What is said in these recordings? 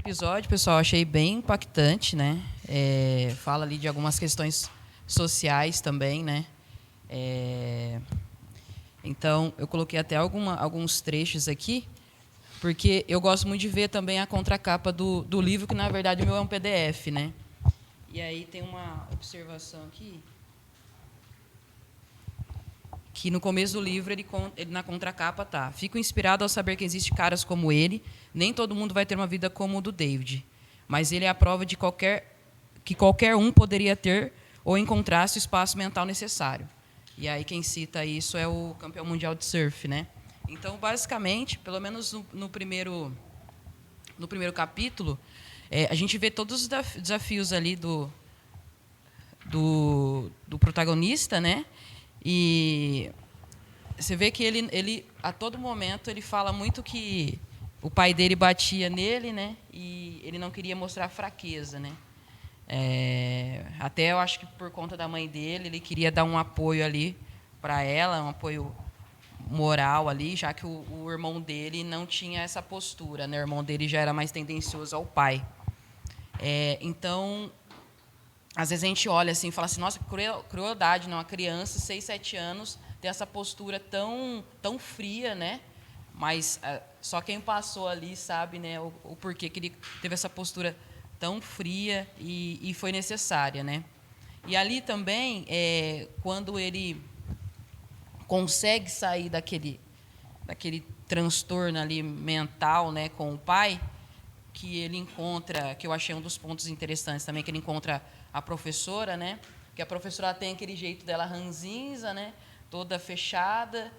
episódio, pessoal, achei bem impactante, né? Fala ali de algumas questões sociais também, né? Então, eu coloquei até alguns trechos aqui, porque eu gosto muito de ver também a contracapa do livro, que na verdade o meu é um PDF, né? E aí tem uma observação aqui, que no começo do livro, ele na contracapa tá: fico inspirado ao saber que existem caras como ele, nem todo mundo vai ter uma vida como o do David, mas ele é a prova de que qualquer um poderia ter ou encontrasse o espaço mental necessário. E aí quem cita isso é o campeão mundial de surf, né? Então, basicamente, pelo menos no primeiro capítulo, a gente vê todos os desafios ali do protagonista, né? E você vê que ele a todo momento ele fala muito que o pai dele batia nele, né? E ele não queria mostrar fraqueza, né? Até eu acho que por conta da mãe dele, ele queria dar um apoio ali para ela, um apoio moral ali, já que o irmão dele não tinha essa postura, né? O irmão dele já era mais tendencioso ao pai. Então, às vezes a gente olha assim e fala assim: nossa, que crueldade, né? Uma criança, 6, 7 anos, ter essa postura tão fria, né? Mas só quem passou ali sabe, né, o porquê que ele teve essa postura tão fria e foi necessária, né? E ali também, quando ele consegue sair daquele transtorno ali mental, né, com o pai, que ele encontra, que eu achei um dos pontos interessantes também, que ele encontra a professora, né? Que a professora tem aquele jeito dela ranzinza, né? Toda fechada,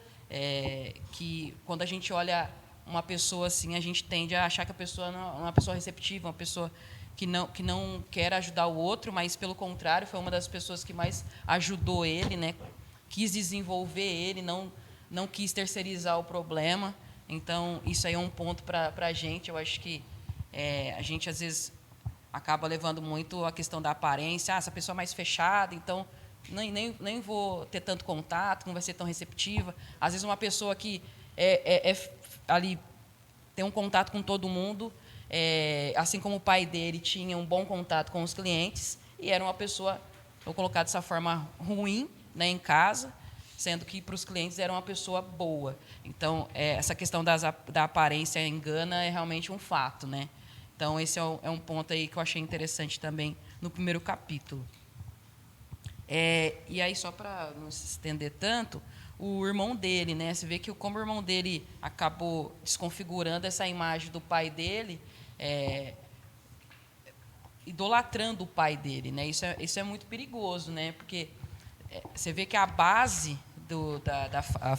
que quando a gente olha uma pessoa assim, a gente tende a achar que a pessoa não é uma pessoa receptiva, uma pessoa que não quer ajudar o outro, mas, pelo contrário, foi uma das pessoas que mais ajudou ele, né? Quis desenvolver ele, não quis terceirizar o problema. Então, isso aí é um ponto para a gente. Eu acho que a gente, às vezes, acaba levando muito a questão da aparência. Essa pessoa é mais fechada, então nem vou ter tanto contato, não vai ser tão receptiva. Às vezes, uma pessoa que ali tem um contato com todo mundo, assim como o pai dele tinha um bom contato com os clientes, e era uma pessoa, vou colocar dessa forma, ruim, né, em casa, sendo que para os clientes era uma pessoa boa. Então, essa questão da aparência engana é realmente um fato, né? Então, esse é um ponto aí que eu achei interessante também no primeiro capítulo. E aí, só para não se estender tanto, o irmão dele, né? Você vê que como o irmão dele acabou desconfigurando essa imagem do pai dele, idolatrando o pai dele, né? Isso é muito perigoso, né? Porque você vê que a base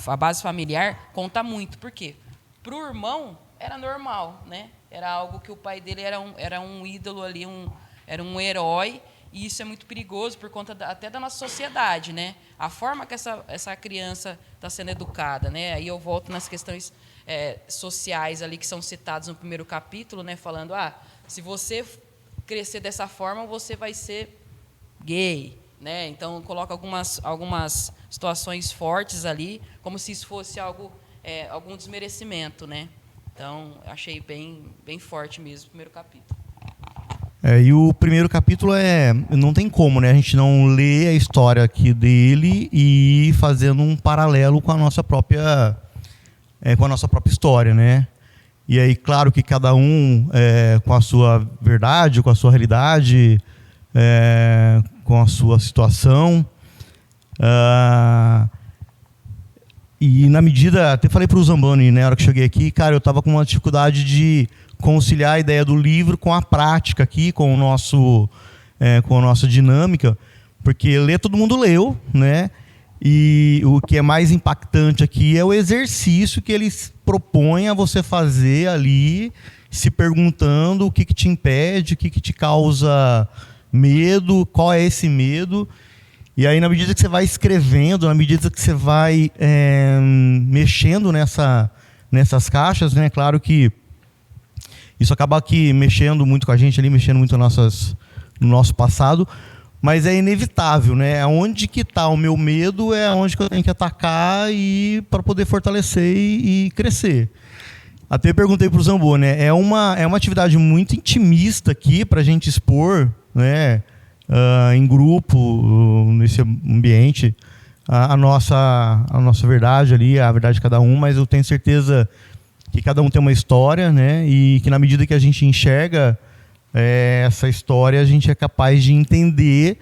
a base familiar conta muito. Por quê? Para o irmão era normal, né? Era algo que o pai dele era um ídolo ali, era um herói. E isso é muito perigoso por conta até da nossa sociedade, né? A forma que essa criança está sendo educada, né? Aí eu volto nas questões sociais ali que são citadas no primeiro capítulo, né? Falando, se você crescer dessa forma, você vai ser gay, né? Então coloca algumas situações fortes ali, como se isso fosse algum desmerecimento, né? Então achei bem forte mesmo o primeiro capítulo. E o primeiro capítulo não tem como, né? A gente não lê a história aqui dele e fazendo um paralelo com a nossa própria história, né? E aí, claro que cada um com a sua verdade, com a sua realidade, com a sua situação. E na medida, até falei para o Zamboni, né, na hora que cheguei aqui, cara, eu estava com uma dificuldade de conciliar a ideia do livro com a prática aqui, com a nossa dinâmica, porque ler todo mundo leu, né? E o que é mais impactante aqui é o exercício que eles propõem a você fazer ali, se perguntando o que te impede, o que te causa medo, qual é esse medo. E aí, na medida que você vai escrevendo, na medida que você vai mexendo nessas caixas, né? Claro que isso acaba aqui mexendo muito com a gente, ali, mexendo muito no nosso passado, mas é inevitável, né? Onde que está o meu medo é onde que eu tenho que atacar para poder fortalecer e crescer. Até perguntei para o Zamboni, né? É uma atividade muito intimista aqui para a gente expor, né, em grupo, nesse ambiente, a nossa verdade ali, a verdade de cada um, mas eu tenho certeza que cada um tem uma história, né? E que na medida que a gente enxerga essa história, a gente é capaz de entender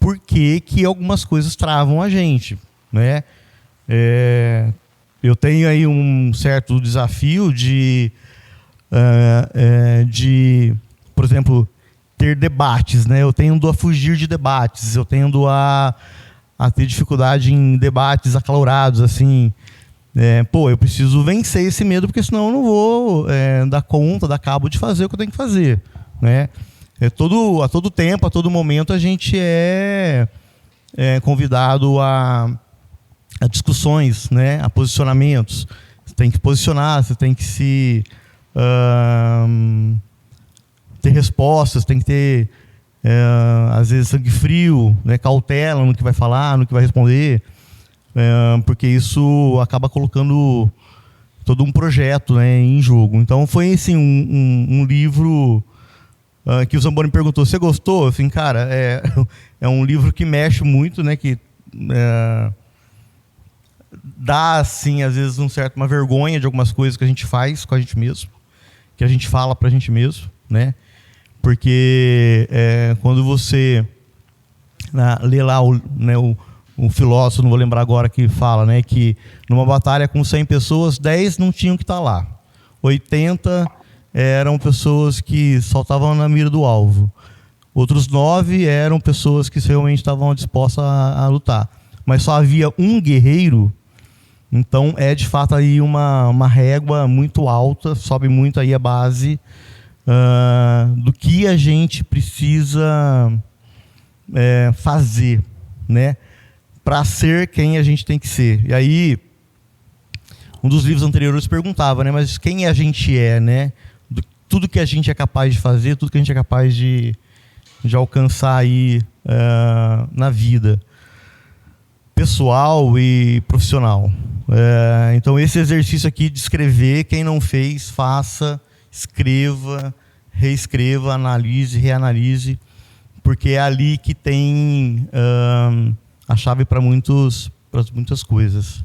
por que algumas coisas travam a gente, né? Eu tenho aí um certo desafio de, por exemplo, ter debates, né? Eu tendo a fugir de debates, eu tendo a ter dificuldade em debates acalorados, assim. Eu preciso vencer esse medo, porque senão eu não vou dar conta, dar cabo de fazer o que eu tenho que fazer, né? A todo tempo, a todo momento, a gente é convidado a discussões, né? A posicionamentos. Você tem que posicionar, você tem que ter respostas, tem que ter, às vezes, sangue frio, né? Cautela no que vai falar, no que vai responder, porque isso acaba colocando todo um projeto, né, em jogo. Então, foi assim, um livro que o Zamboni perguntou, você gostou? Assim, cara, é um livro que mexe muito, né? Que dá, assim, às vezes, uma vergonha de algumas coisas que a gente faz com a gente mesmo, que a gente fala para a gente mesmo, né? Porque quando você lê lá o filósofo, não vou lembrar agora, que fala, né, que numa batalha com 100 pessoas, 10 não tinham que estar lá. 80 eram pessoas que só estavam na mira do alvo. Outros 9 eram pessoas que realmente estavam dispostas a lutar. Mas só havia um guerreiro. Então de fato aí uma régua muito alta, sobe muito aí a base do que a gente precisa fazer, né, para ser quem a gente tem que ser. E aí um dos livros anteriores perguntava, né, mas quem a gente né? Tudo que a gente é capaz de fazer, tudo que a gente é capaz de alcançar aí na vida pessoal e profissional. Então esse exercício aqui de escrever, quem não fez, faça, escreva, reescreva, analise, reanalise, porque é ali que tem a chave para muitas coisas.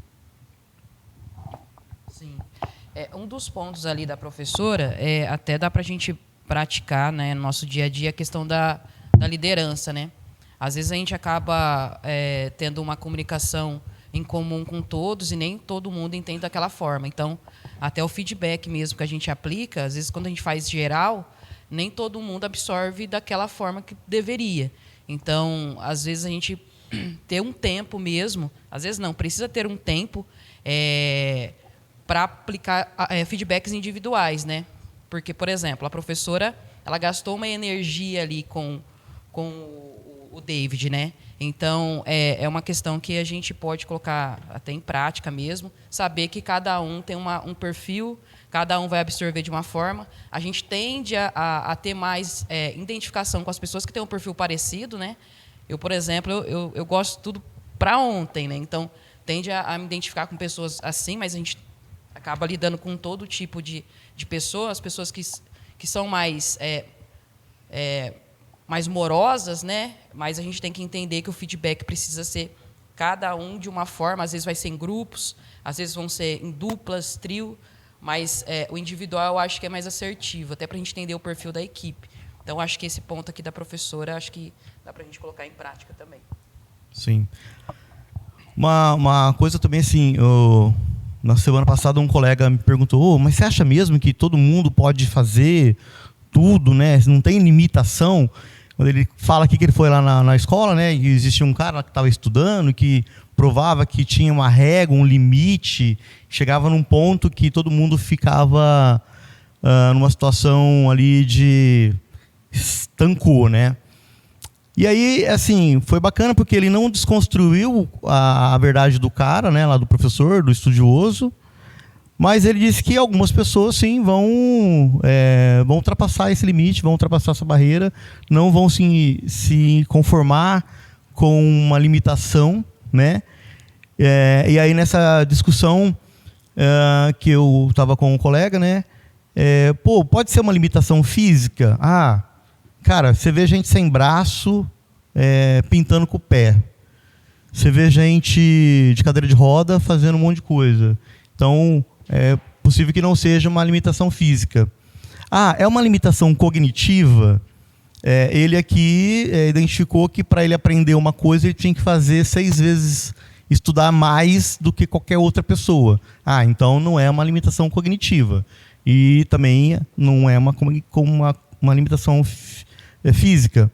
Sim. Um dos pontos ali da professora, até dá para a gente praticar, né, no nosso dia a dia, a questão da liderança, né? Às vezes a gente acaba tendo uma comunicação em comum com todos e nem todo mundo entende daquela forma. Então, até o feedback mesmo que a gente aplica, às vezes quando a gente faz geral, nem todo mundo absorve daquela forma que deveria. Então, às vezes a gente ter um tempo mesmo, às vezes não, precisa ter um tempo para aplicar feedbacks individuais, né? Porque, por exemplo, a professora, ela gastou uma energia ali com o David, né? Então, é uma questão que a gente pode colocar até em prática mesmo, saber que cada um tem um perfil, cada um vai absorver de uma forma. A gente tende a ter mais identificação com as pessoas que têm um perfil parecido, né? Eu, por exemplo, eu gosto de tudo para ontem, né? Então, tende a me identificar com pessoas assim, mas a gente acaba lidando com todo tipo de pessoas que são mais morosas, né? Mas a gente tem que entender que o feedback precisa ser cada um de uma forma. Às vezes vai ser em grupos, às vezes vão ser em duplas, trio, mas o individual eu acho que é mais assertivo, até para a gente entender o perfil da equipe. Então, acho que esse ponto aqui da professora, acho que dá para a gente colocar em prática também. Sim. Uma coisa também, assim, na semana passada um colega me perguntou, mas você acha mesmo que todo mundo pode fazer tudo, né? Não tem limitação? Quando ele fala aqui que ele foi lá na escola, né? E existia um cara que estava estudando, que provava que tinha uma régua, um limite, chegava num ponto que todo mundo ficava numa situação ali de estancou, né? E aí, assim, foi bacana porque ele não desconstruiu a verdade do cara, né? Lá do professor, do estudioso, mas ele disse que algumas pessoas, sim, vão ultrapassar esse limite, vão ultrapassar essa barreira, não vão se conformar com uma limitação, né? E aí, nessa discussão, que eu estava com um colega, né? Pô, pode ser uma limitação física? Ah, cara, você vê gente sem braço pintando com o pé. Você vê gente de cadeira de roda fazendo um monte de coisa. Então, é possível que não seja uma limitação física. Ah, é uma limitação cognitiva? Ele aqui identificou que para ele aprender uma coisa, ele tinha que fazer 6 vezes, estudar mais do que qualquer outra pessoa. Ah, então não é uma limitação cognitiva. E também não é uma limitação física.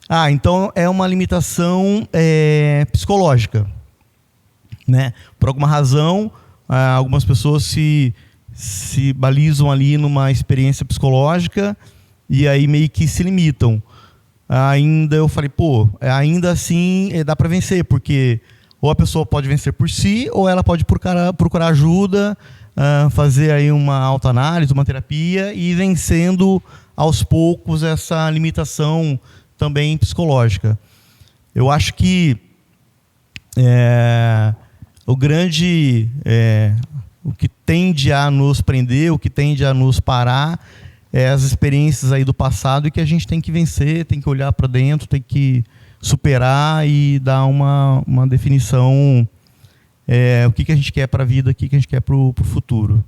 Ah, então é uma limitação psicológica, né? Por alguma razão, algumas pessoas se balizam ali numa experiência psicológica e aí meio que se limitam. Ainda eu falei, pô, ainda assim dá para vencer, porque ou a pessoa pode vencer por si, ou ela pode procurar ajuda, fazer aí uma autoanálise, uma terapia e ir vencendo aos poucos essa limitação também psicológica. Eu acho que o que tende a nos prender, o que tende a nos parar, as experiências aí do passado, e que a gente tem que vencer, tem que olhar para dentro, tem que superar e dar uma definição, o que a gente quer para a vida, o que a gente quer para o futuro.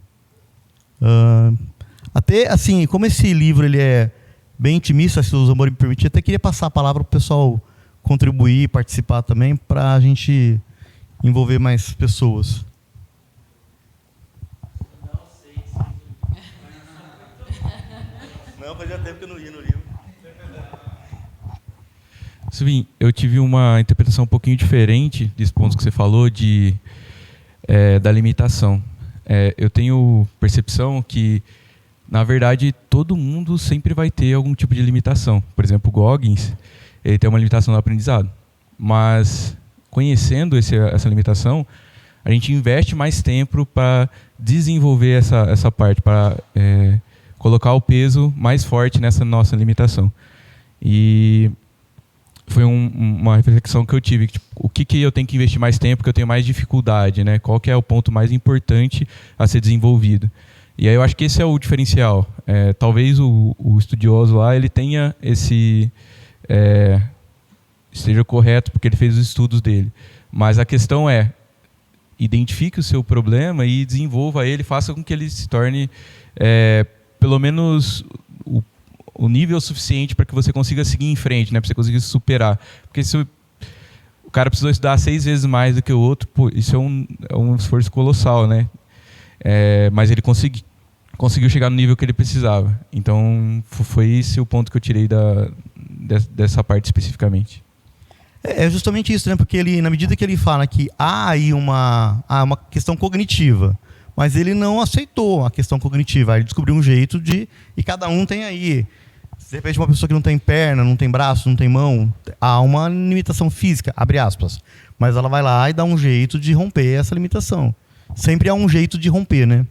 Até assim, como esse livro ele é bem intimista, se o Zamboni me permitir, até queria passar a palavra para o pessoal contribuir, participar também, para a gente envolver mais pessoas. Não, fazia tempo que eu não li no livro. Sim, eu tive uma interpretação um pouquinho diferente dos pontos que você falou da limitação. Eu tenho percepção que, na verdade, todo mundo sempre vai ter algum tipo de limitação. Por exemplo, o Goggins, ele tem uma limitação no aprendizado. Mas, conhecendo essa limitação, a gente investe mais tempo para desenvolver essa parte, para colocar o peso mais forte nessa nossa limitação. E foi uma reflexão que eu tive. Tipo, o que eu tenho que investir mais tempo, que eu tenho mais dificuldade, né? Qual que é o ponto mais importante a ser desenvolvido? E aí eu acho que esse é o diferencial. Talvez o estudioso lá ele tenha esteja correto porque ele fez os estudos dele. Mas a questão identifique o seu problema e desenvolva ele, faça com que ele se torne pelo menos o nível suficiente para que você consiga seguir em frente, né? Para você conseguir superar. Porque se o cara precisou estudar 6 vezes mais do que o outro, pô, isso é um esforço colossal, né? Mas ele conseguiu chegar no nível que ele precisava. Então, foi esse o ponto que eu tirei dessa parte especificamente. É justamente isso, né? Porque ele, na medida que ele fala que há aí uma questão cognitiva, mas ele não aceitou a questão cognitiva. Ele descobriu um jeito e cada um tem aí. De repente, uma pessoa que não tem perna, não tem braço, não tem mão, há uma limitação física, abre aspas. Mas ela vai lá e dá um jeito de romper essa limitação. Sempre há um jeito de romper, né?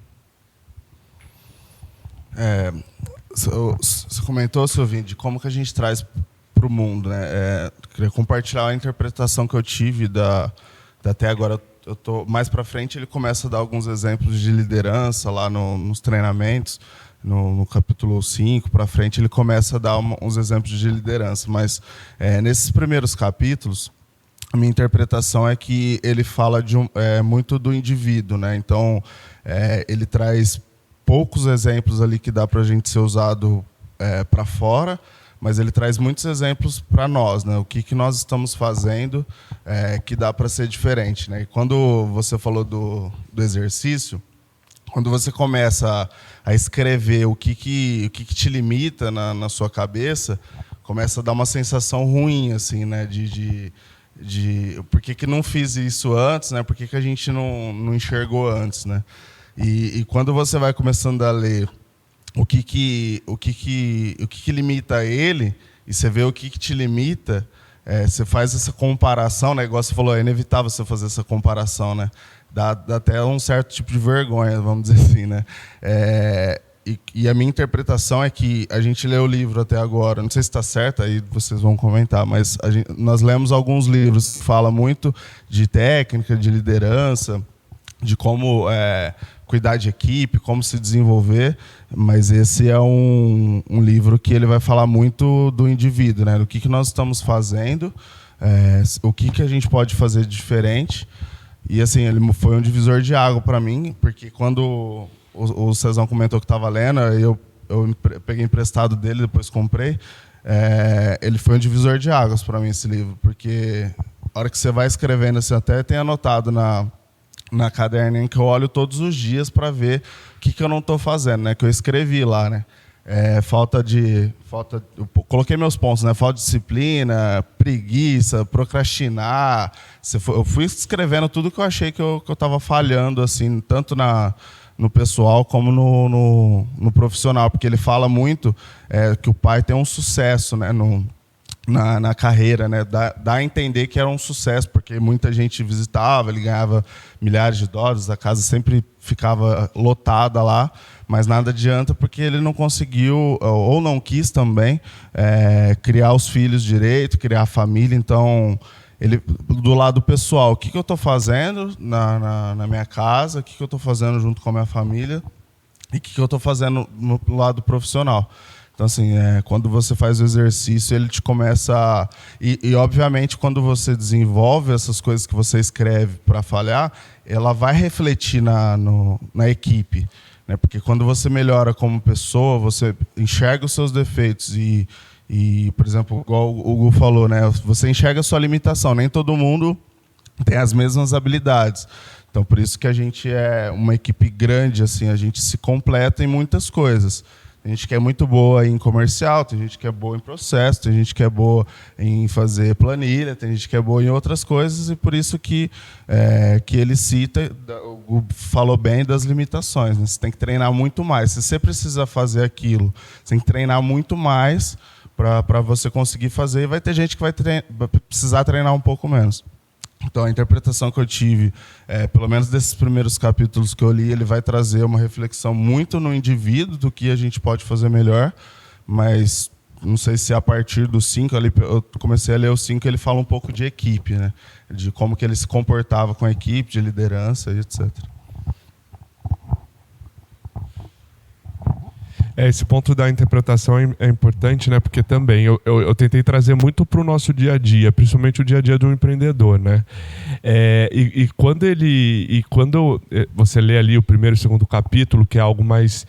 Você comentou, Silvinho, de como que a gente traz para o mundo, né? Queria compartilhar a interpretação que eu tive até agora. Eu tô mais para frente, ele começa a dar alguns exemplos de liderança lá nos treinamentos. No capítulo 5 para frente, ele começa a dar uns exemplos de liderança. Mas nesses primeiros capítulos, a minha interpretação é que ele fala muito do indivíduo, né? Então, ele traz poucos exemplos ali que dá para a gente ser usado para fora, mas ele traz muitos exemplos para nós, né? O que nós estamos fazendo que dá para ser diferente, né? E quando você falou do exercício, quando você começa a escrever o que te limita na sua cabeça, começa a dar uma sensação ruim, assim, né? De por que não fiz isso antes, né? Por que a gente não enxergou antes, né? E quando você vai começando a ler o que limita ele, e você vê o que te limita, você faz essa comparação, né? Igual você falou, é inevitável você fazer essa comparação, né? Dá até um certo tipo de vergonha, vamos dizer assim, né? E a minha interpretação é que a gente lê o livro até agora, não sei se está certo, aí vocês vão comentar, mas nós lemos alguns livros que falam muito de técnica, de liderança, de como cuidar de equipe, como se desenvolver, mas esse é um livro que ele vai falar muito do indivíduo, né? Do que nós estamos fazendo, o que a gente pode fazer de diferente. E assim, ele foi um divisor de água para mim, porque quando o Cezão comentou que estava lendo, eu peguei emprestado dele, depois comprei. Ele foi um divisor de águas para mim, esse livro, porque a hora que você vai escrevendo, você até tem anotado na caderninha que eu olho todos os dias para ver o que eu não estou fazendo, né? Que eu escrevi lá, né? Eu coloquei meus pontos, né? Falta de disciplina, preguiça, procrastinar. Eu fui escrevendo tudo que eu achei que eu estava falhando, assim, tanto no pessoal como no profissional, porque ele fala muito que o pai tem um sucesso, né? Na carreira, né? Dá a entender que era um sucesso, porque muita gente visitava, ele ganhava milhares de dólares, a casa sempre ficava lotada lá, mas nada adianta porque ele não conseguiu, ou não quis também, criar os filhos direito, criar a família. Então, do lado pessoal, o que eu estou fazendo na minha casa, o que eu estou fazendo junto com a minha família e o que eu estou fazendo no lado profissional. Então, assim, quando você faz o exercício, ele te começa e, obviamente, quando você desenvolve essas coisas que você escreve para falhar, ela vai refletir na equipe, né? Porque quando você melhora como pessoa, você enxerga os seus defeitos e, por exemplo, igual o Hugo falou, né? Você enxerga a sua limitação. Nem todo mundo tem as mesmas habilidades. Então, por isso que a gente é uma equipe grande, assim, a gente se completa em muitas coisas. Tem gente que é muito boa em comercial, tem gente que é boa em processo, tem gente que é boa em fazer planilha, tem gente que é boa em outras coisas, e por isso que ele cita, o Hugo falou bem das limitações, né? Você tem que treinar muito mais. Se você precisa fazer aquilo, você tem que treinar muito mais para você conseguir fazer, e vai ter gente que vai precisar treinar um pouco menos. Então, a interpretação que eu tive, pelo menos desses primeiros capítulos que eu li, ele vai trazer uma reflexão muito no indivíduo do que a gente pode fazer melhor, mas não sei se a partir do 5, eu comecei a ler o 5, ele fala um pouco de equipe, né? De como que ele se comportava com a equipe, de liderança e etc. Esse ponto da interpretação é importante, né? Porque também eu tentei trazer muito para o nosso dia a dia, principalmente o dia a dia do empreendedor, né? Quando você lê ali o primeiro e o segundo capítulo, que é algo mais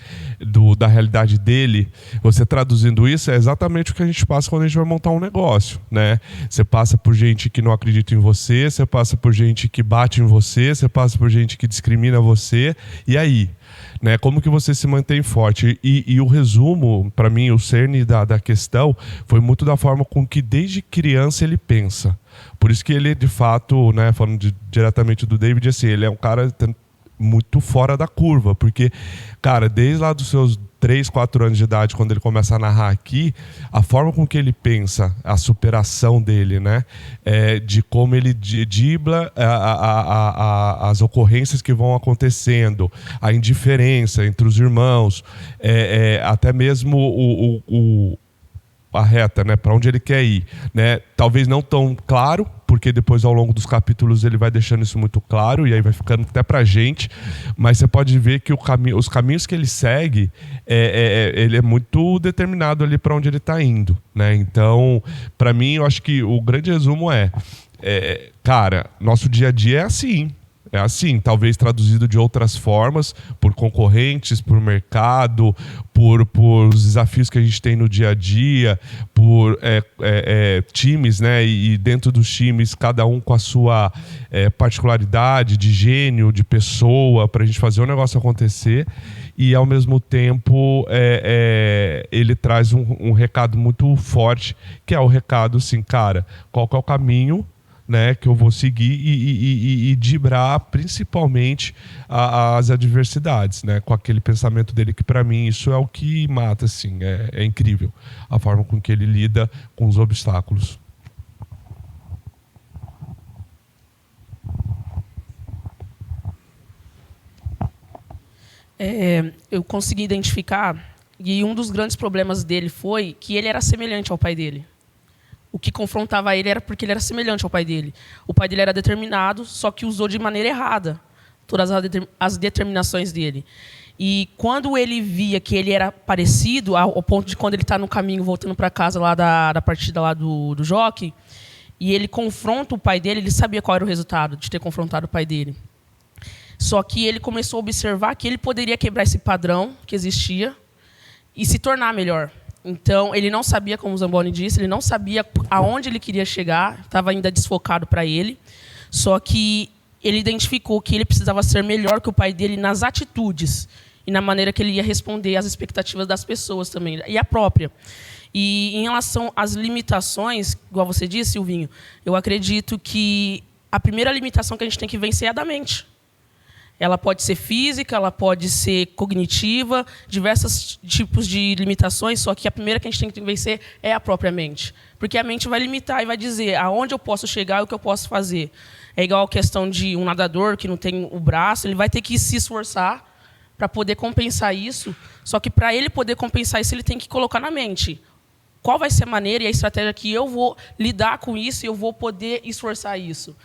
da realidade dele, você traduzindo isso, é exatamente o que a gente passa quando a gente vai montar um negócio, né? Você passa por gente que não acredita em você, você passa por gente que bate em você, você passa por gente que discrimina você, e aí? Né, como que você se mantém forte? E o resumo, para mim, o cerne da questão foi muito da forma com que desde criança ele pensa. Por isso que ele, de fato, né, falando diretamente do David, assim, ele é um cara muito fora da curva, porque, cara, desde lá dos seus 3, 4 anos de idade, quando ele começa a narrar aqui, a forma com que ele pensa, a superação dele, né? De como ele dribla as ocorrências que vão acontecendo, a indiferença entre os irmãos, até mesmo a reta, né? Para onde ele quer ir, né? Talvez não tão claro, porque depois ao longo dos capítulos ele vai deixando isso muito claro, e aí vai ficando até pra gente, mas você pode ver que os caminhos que ele segue, ele é muito determinado ali para onde ele está indo, né? Então, para mim, eu acho que o grande resumo cara, nosso dia a dia é assim. É assim, talvez traduzido de outras formas, por concorrentes, por mercado, por os desafios que a gente tem no dia a dia, por times, né? E dentro dos times, cada um com a sua particularidade de gênio, de pessoa, para a gente fazer o negócio acontecer. E, ao mesmo tempo, ele traz um recado muito forte, que é o recado, assim, cara, qual que é o caminho, né, que eu vou seguir e driblar principalmente as adversidades, né, com aquele pensamento dele que, para mim, isso é o que mata, assim, é incrível a forma com que ele lida com os obstáculos. Eu consegui identificar, e um dos grandes problemas dele foi que ele era semelhante ao pai dele. O que confrontava ele era porque ele era semelhante ao pai dele. O pai dele era determinado, só que usou de maneira errada. todas as determinações dele. E quando ele via que ele era parecido, ao ponto de quando ele está no caminho voltando para casa lá da partida lá do jockey, e ele confronta o pai dele, ele sabia qual era o resultado de ter confrontado o pai dele. Só que ele começou a observar que ele poderia quebrar esse padrão que existia e se tornar melhor. Então, ele não sabia, como o Zamboni disse, ele não sabia aonde ele queria chegar, estava ainda desfocado para ele. Só que ele identificou que ele precisava ser melhor que o pai dele nas atitudes e na maneira que ele ia responder às expectativas das pessoas também, e a própria. E em relação às limitações, igual você disse, Silvinho, eu acredito que a primeira limitação que a gente tem que vencer é a da mente. Ela pode ser física, ela pode ser cognitiva, diversos tipos de limitações, só que a primeira que a gente tem que vencer é a própria mente. Porque a mente vai limitar e vai dizer aonde eu posso chegar e o que eu posso fazer. É igual a questão de um nadador que não tem o braço, ele vai ter que se esforçar para poder compensar isso, só que para ele poder compensar isso, ele tem que colocar na mente qual vai ser a maneira e a estratégia que eu vou lidar com isso e eu vou poder esforçar isso.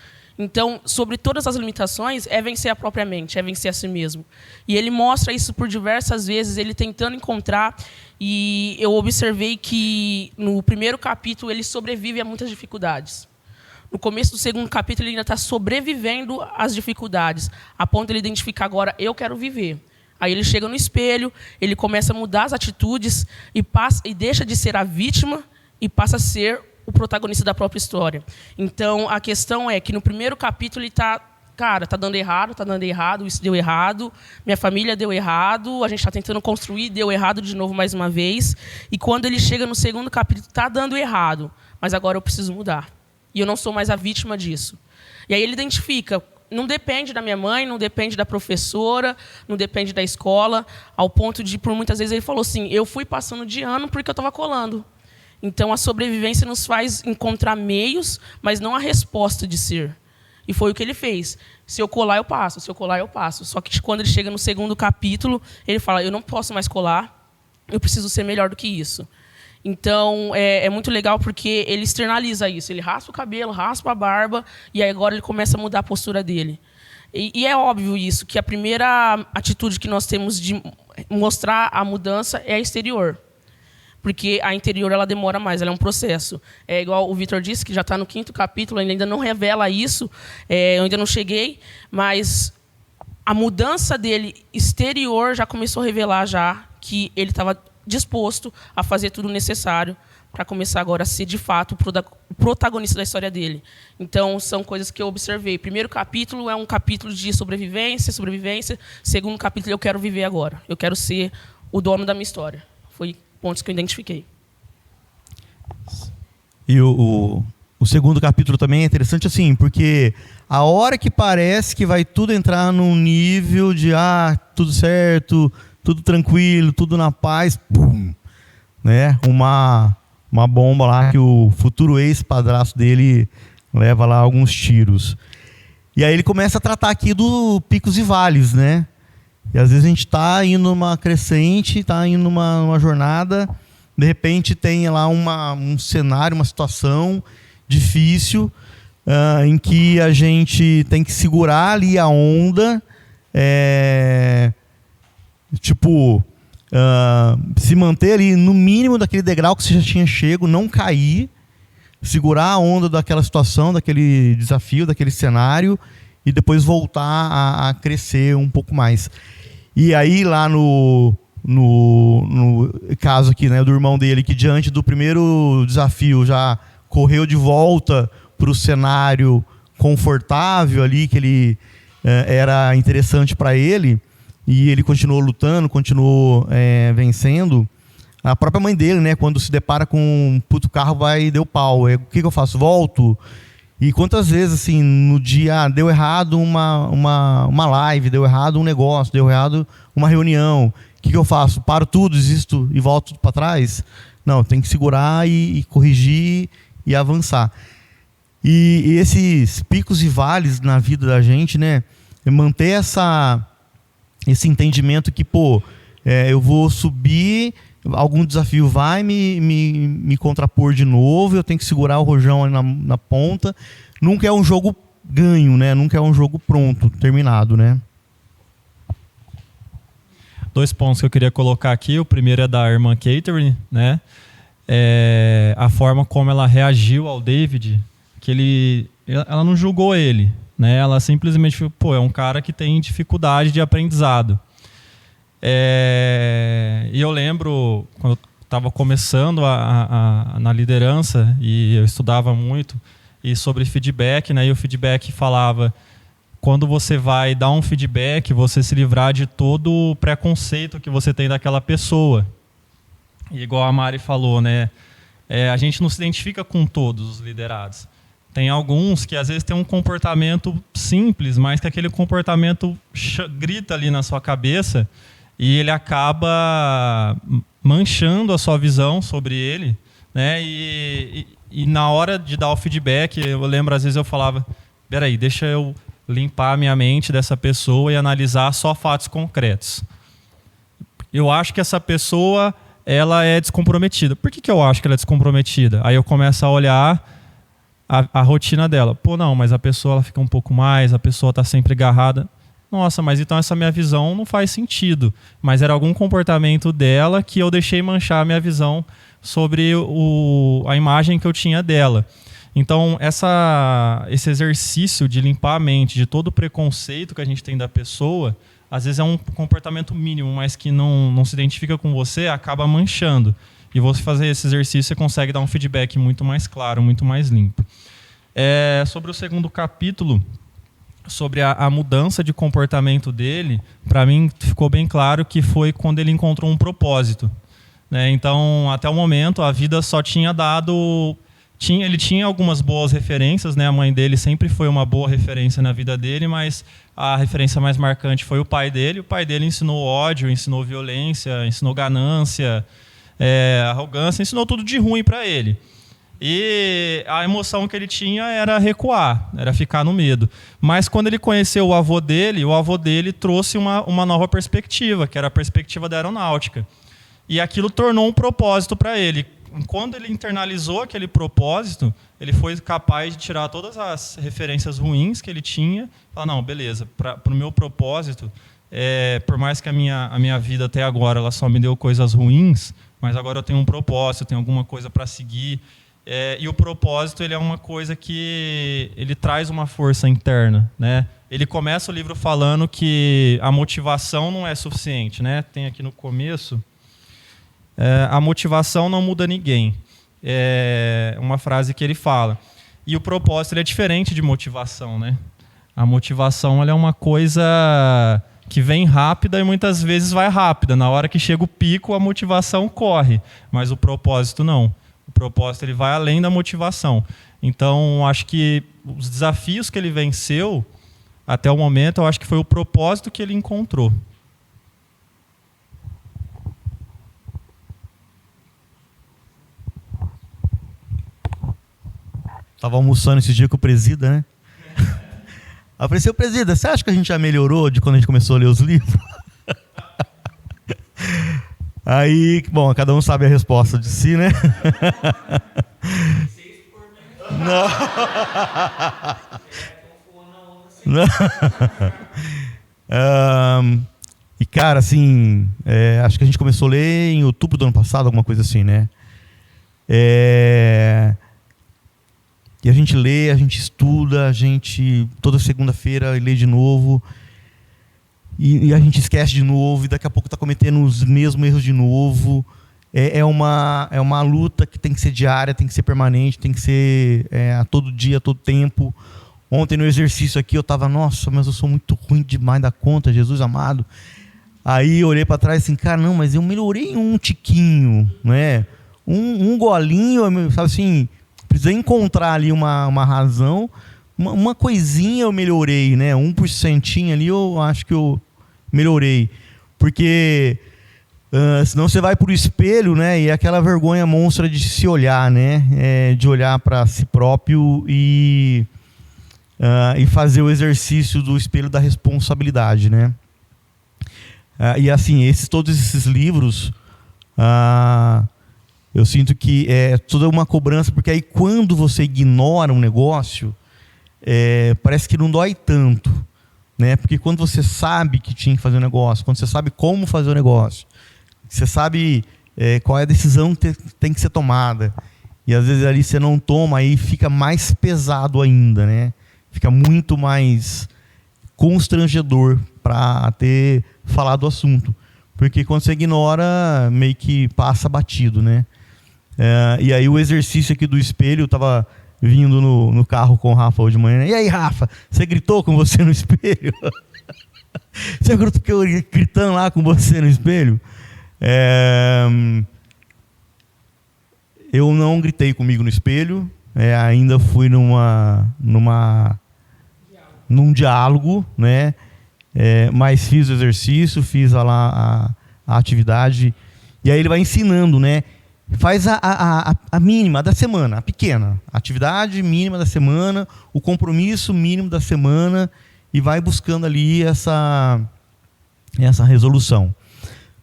Então, sobre todas as limitações, é vencer a própria mente, é vencer a si mesmo. E ele mostra isso por diversas vezes, ele tentando encontrar, e eu observei que no primeiro capítulo ele sobrevive a muitas dificuldades. No começo do segundo capítulo ele ainda está sobrevivendo às dificuldades, a ponto de ele identificar agora, eu quero viver. Aí ele chega no espelho, ele começa a mudar as atitudes e deixa de ser a vítima e passa a ser o protagonista da própria história. Então, a questão é que no primeiro capítulo ele está, cara, está dando errado, isso deu errado, minha família deu errado, a gente está tentando construir, deu errado de novo mais uma vez. E quando ele chega no segundo capítulo, está dando errado, mas agora eu preciso mudar. E eu não sou mais a vítima disso. E aí ele identifica, não depende da minha mãe, não depende da professora, não depende da escola, ao ponto de, por muitas vezes, ele falou assim, eu fui passando de ano porque eu estava colando. Então, a sobrevivência nos faz encontrar meios, mas não a resposta de ser. E foi o que ele fez. Se eu colar, eu passo. Se eu colar, eu passo. Só que quando ele chega no segundo capítulo, ele fala, eu não posso mais colar, eu preciso ser melhor do que isso. Então, é muito legal porque ele externaliza isso. Ele raspa o cabelo, raspa a barba, e aí agora ele começa a mudar a postura dele. E é óbvio isso, que a primeira atitude que nós temos de mostrar a mudança é a exterior. Porque a interior ela demora mais, ela é um processo. É igual o Vitor disse, que já está no 5º capítulo, ele ainda não revela isso, eu ainda não cheguei, mas a mudança dele exterior já começou a revelar já que ele estava disposto a fazer tudo o necessário para começar agora a ser, de fato, o protagonista da história dele. Então, são coisas que eu observei. Primeiro capítulo é um capítulo de sobrevivência. Segundo capítulo, eu quero viver agora. Eu quero ser o dono da minha história. Foi pontos que eu identifiquei. E o segundo capítulo também é interessante assim, porque a hora que parece que vai tudo entrar num nível de tudo certo, tudo tranquilo, tudo na paz, pum, né? Uma bomba lá que o futuro ex-padrasto dele leva lá alguns tiros. E aí ele começa a tratar aqui do picos e vales, né? E às vezes a gente está indo numa crescente, está indo numa jornada, de repente tem lá um cenário, uma situação difícil, em que a gente tem que segurar ali a onda, se manter ali no mínimo daquele degrau que você já tinha chego, não cair, segurar a onda daquela situação, daquele desafio, daquele cenário, e depois voltar a crescer um pouco mais. E aí lá no caso aqui, né, do irmão dele, que diante do primeiro desafio já correu de volta para o cenário confortável ali, que ele era interessante para ele, e ele continuou lutando, continuou vencendo. A própria mãe dele, né, quando se depara com o carro deu pau, o que eu faço? Volto? E quantas vezes, assim, no dia deu errado uma live, deu errado um negócio, deu errado uma reunião. O que eu faço? Paro tudo, desisto e volto tudo para trás? Não, tem que segurar e corrigir e avançar. E esses picos e vales na vida da gente, né? Manter esse entendimento que, eu vou subir, algum desafio vai me contrapor de novo, eu tenho que segurar o rojão ali na ponta. Nunca é um jogo ganho, né? Nunca é um jogo pronto, terminado, né? 2 pontos que eu queria colocar aqui. O primeiro é da irmã Catherine, né? A forma como ela reagiu ao David, que ela não julgou ele, né? Ela simplesmente falou, pô, é um cara que tem dificuldade de aprendizado. E eu lembro, quando eu estava começando na liderança, e eu estudava muito, e sobre feedback, né? E o feedback falava, quando você vai dar um feedback, você se livrar de todo o preconceito que você tem daquela pessoa. E igual a Mari falou, né? A gente não se identifica com todos os liderados. Tem alguns que às vezes têm um comportamento simples, mas que aquele comportamento grita ali na sua cabeça e ele acaba manchando a sua visão sobre ele, né? E na hora de dar o feedback, eu lembro, às vezes eu falava, peraí, deixa eu limpar a minha mente dessa pessoa e analisar só fatos concretos. Eu acho que essa pessoa, ela é descomprometida. Por que eu acho que ela é descomprometida? Aí eu começo a olhar a rotina dela. Pô, não, mas a pessoa ela fica um pouco mais, a pessoa está sempre agarrada. Nossa, mas então essa minha visão não faz sentido. Mas era algum comportamento dela que eu deixei manchar a minha visão sobre a imagem que eu tinha dela. Então, esse exercício de limpar a mente de todo o preconceito que a gente tem da pessoa, às vezes é um comportamento mínimo, mas que não se identifica com você, acaba manchando. E você fazer esse exercício, você consegue dar um feedback muito mais claro, muito mais limpo. Sobre o segundo capítulo, sobre a mudança de comportamento dele, para mim ficou bem claro que foi quando ele encontrou um propósito, né? Então, até o momento, a vida só tinha dado... Ele tinha algumas boas referências, né? A mãe dele sempre foi uma boa referência na vida dele, mas a referência mais marcante foi o pai dele. O pai dele ensinou ódio, ensinou violência, ensinou ganância, arrogância, ensinou tudo de ruim para ele. E a emoção que ele tinha era recuar, era ficar no medo. Mas quando ele conheceu o avô dele trouxe uma nova perspectiva, que era a perspectiva da aeronáutica. E aquilo tornou um propósito para ele. Quando ele internalizou aquele propósito, ele foi capaz de tirar todas as referências ruins que ele tinha. Falar, não, beleza, para o meu propósito, por mais que a minha vida até agora ela só me deu coisas ruins, mas agora eu tenho um propósito, eu tenho alguma coisa para seguir. E o propósito ele é uma coisa que ele traz uma força interna, né? Ele começa o livro falando que a motivação não é suficiente, né? Tem aqui no começo... a motivação não muda ninguém. É uma frase que ele fala. E o propósito ele é diferente de motivação, né? A motivação ela é uma coisa que vem rápida e muitas vezes vai rápida. Na hora que chega o pico, a motivação corre. Mas o propósito não. O propósito ele vai além da motivação. Então, acho que os desafios que ele venceu, até o momento, eu acho que foi o propósito que ele encontrou. Estava almoçando esse dia com o presida, né? Apareceu, presida, você acha que a gente já melhorou de quando a gente começou a ler os livros? Aí, bom, cada um sabe a resposta de si, né? Não. Não. E, cara, assim, acho que a gente começou a ler em outubro do ano passado, alguma coisa assim, né? E a gente lê, a gente estuda, a gente toda segunda-feira lê de novo, e a gente esquece de novo, e daqui a pouco está cometendo os mesmos erros de novo. É uma luta que tem que ser diária, tem que ser permanente, tem que ser a todo dia, a todo tempo. Ontem no exercício aqui eu estava, nossa, mas eu sou muito ruim demais da conta, Jesus amado. Aí eu olhei para trás e assim, cara, não, mas eu melhorei um tiquinho, né? Um golinho, sabe assim... Precisei encontrar ali uma razão, uma coisinha eu melhorei, né? 1% ali eu acho que eu melhorei. Porque senão você vai para o espelho, né? E é aquela vergonha monstra de se olhar, né? De olhar para si próprio e fazer o exercício do espelho da responsabilidade, né? E assim, todos esses livros... eu sinto que é toda uma cobrança, porque aí quando você ignora um negócio, parece que não dói tanto. né? Porque quando você sabe que tinha que fazer o negócio, quando você sabe como fazer o negócio, você sabe qual é a decisão que tem que ser tomada, e às vezes ali você não toma, aí fica mais pesado ainda, né? Fica muito mais constrangedor para ter falado o assunto. Porque quando você ignora, meio que passa batido, né? E aí o exercício aqui do espelho, eu estava vindo no carro com o Rafa hoje de manhã. E aí, Rafa, você gritou com você no espelho? Você gritou gritando lá com você no espelho? Eu não gritei comigo no espelho. Ainda fui num diálogo, né? Mas fiz o exercício, fiz a atividade. E aí ele vai ensinando, né? Faz a mínima da semana, a pequena. A atividade mínima da semana, o compromisso mínimo da semana, e vai buscando ali essa resolução.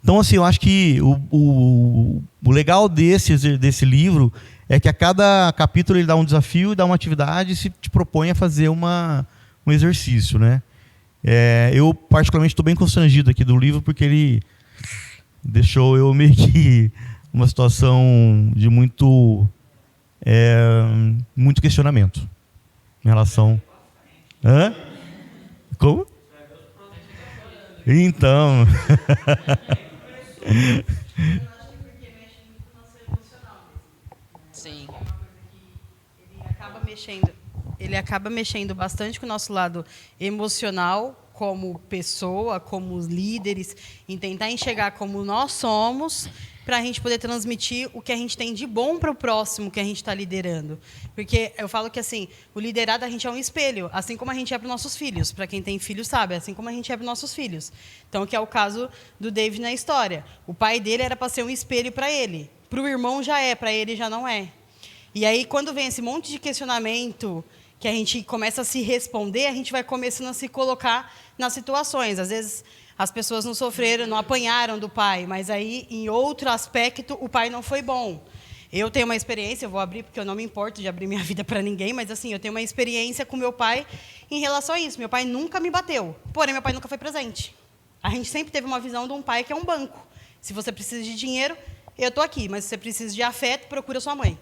Então, assim, eu acho que o legal desse livro é que a cada capítulo ele dá um desafio, dá uma atividade e se te propõe a fazer um exercício, né? Eu, particularmente, estou bem constrangido aqui do livro, porque ele deixou eu meio que uma situação de muito questionamento em relação... Hã? Como? Então... Sim. Ele acaba mexendo bastante com o nosso lado emocional, como pessoa, como líderes, em tentar enxergar como nós somos, para a gente poder transmitir o que a gente tem de bom para o próximo que a gente está liderando. Porque eu falo que assim, o liderado a gente é um espelho, assim como a gente é para os nossos filhos. Para quem tem filhos sabe, assim como a gente é para os nossos filhos. Então, que é o caso do David na história. O pai dele era para ser um espelho para ele. Para o irmão já é, para ele já não é. E aí, quando vem esse monte de questionamento que a gente começa a se responder, a gente vai começando a se colocar nas situações. Às vezes, as pessoas não sofreram, não apanharam do pai, mas aí, em outro aspecto, o pai não foi bom. Eu tenho uma experiência, eu vou abrir porque eu não me importo de abrir minha vida para ninguém, mas assim, eu tenho uma experiência com meu pai em relação a isso. Meu pai nunca me bateu, porém, meu pai nunca foi presente. A gente sempre teve uma visão de um pai que é um banco. Se você precisa de dinheiro, eu estou aqui, mas se você precisa de afeto, procura sua mãe.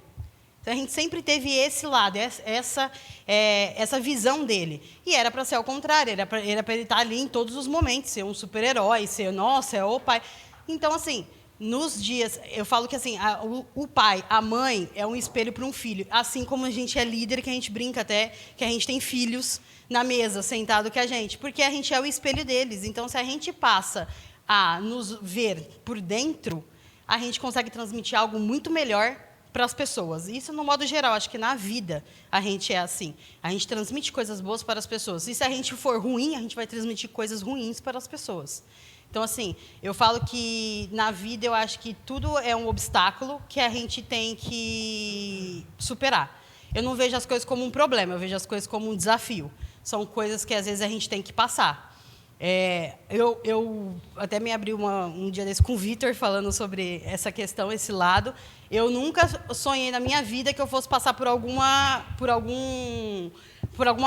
Então, a gente sempre teve esse lado, essa visão dele. E era para ser ao contrário, era para ele estar ali em todos os momentos, ser um super-herói, ser, nossa, é o pai. Então, assim, nos dias, eu falo que assim, o pai, a mãe, é um espelho para um filho. Assim como a gente é líder, que a gente brinca até, que a gente tem filhos na mesa, sentado com a gente, porque a gente é o espelho deles. Então, se a gente passa a nos ver por dentro, a gente consegue transmitir algo muito melhor para as pessoas. Isso, no modo geral, acho que na vida a gente é assim. A gente transmite coisas boas para as pessoas. E se a gente for ruim, a gente vai transmitir coisas ruins para as pessoas. Então, assim, eu falo que na vida eu acho que tudo é um obstáculo que a gente tem que superar. Eu não vejo as coisas como um problema, eu vejo as coisas como um desafio. São coisas que, às vezes, a gente tem que passar. Eu até me abri um dia desse com o Vitor, falando sobre essa questão, esse lado. Eu nunca sonhei na minha vida que eu fosse passar por alguma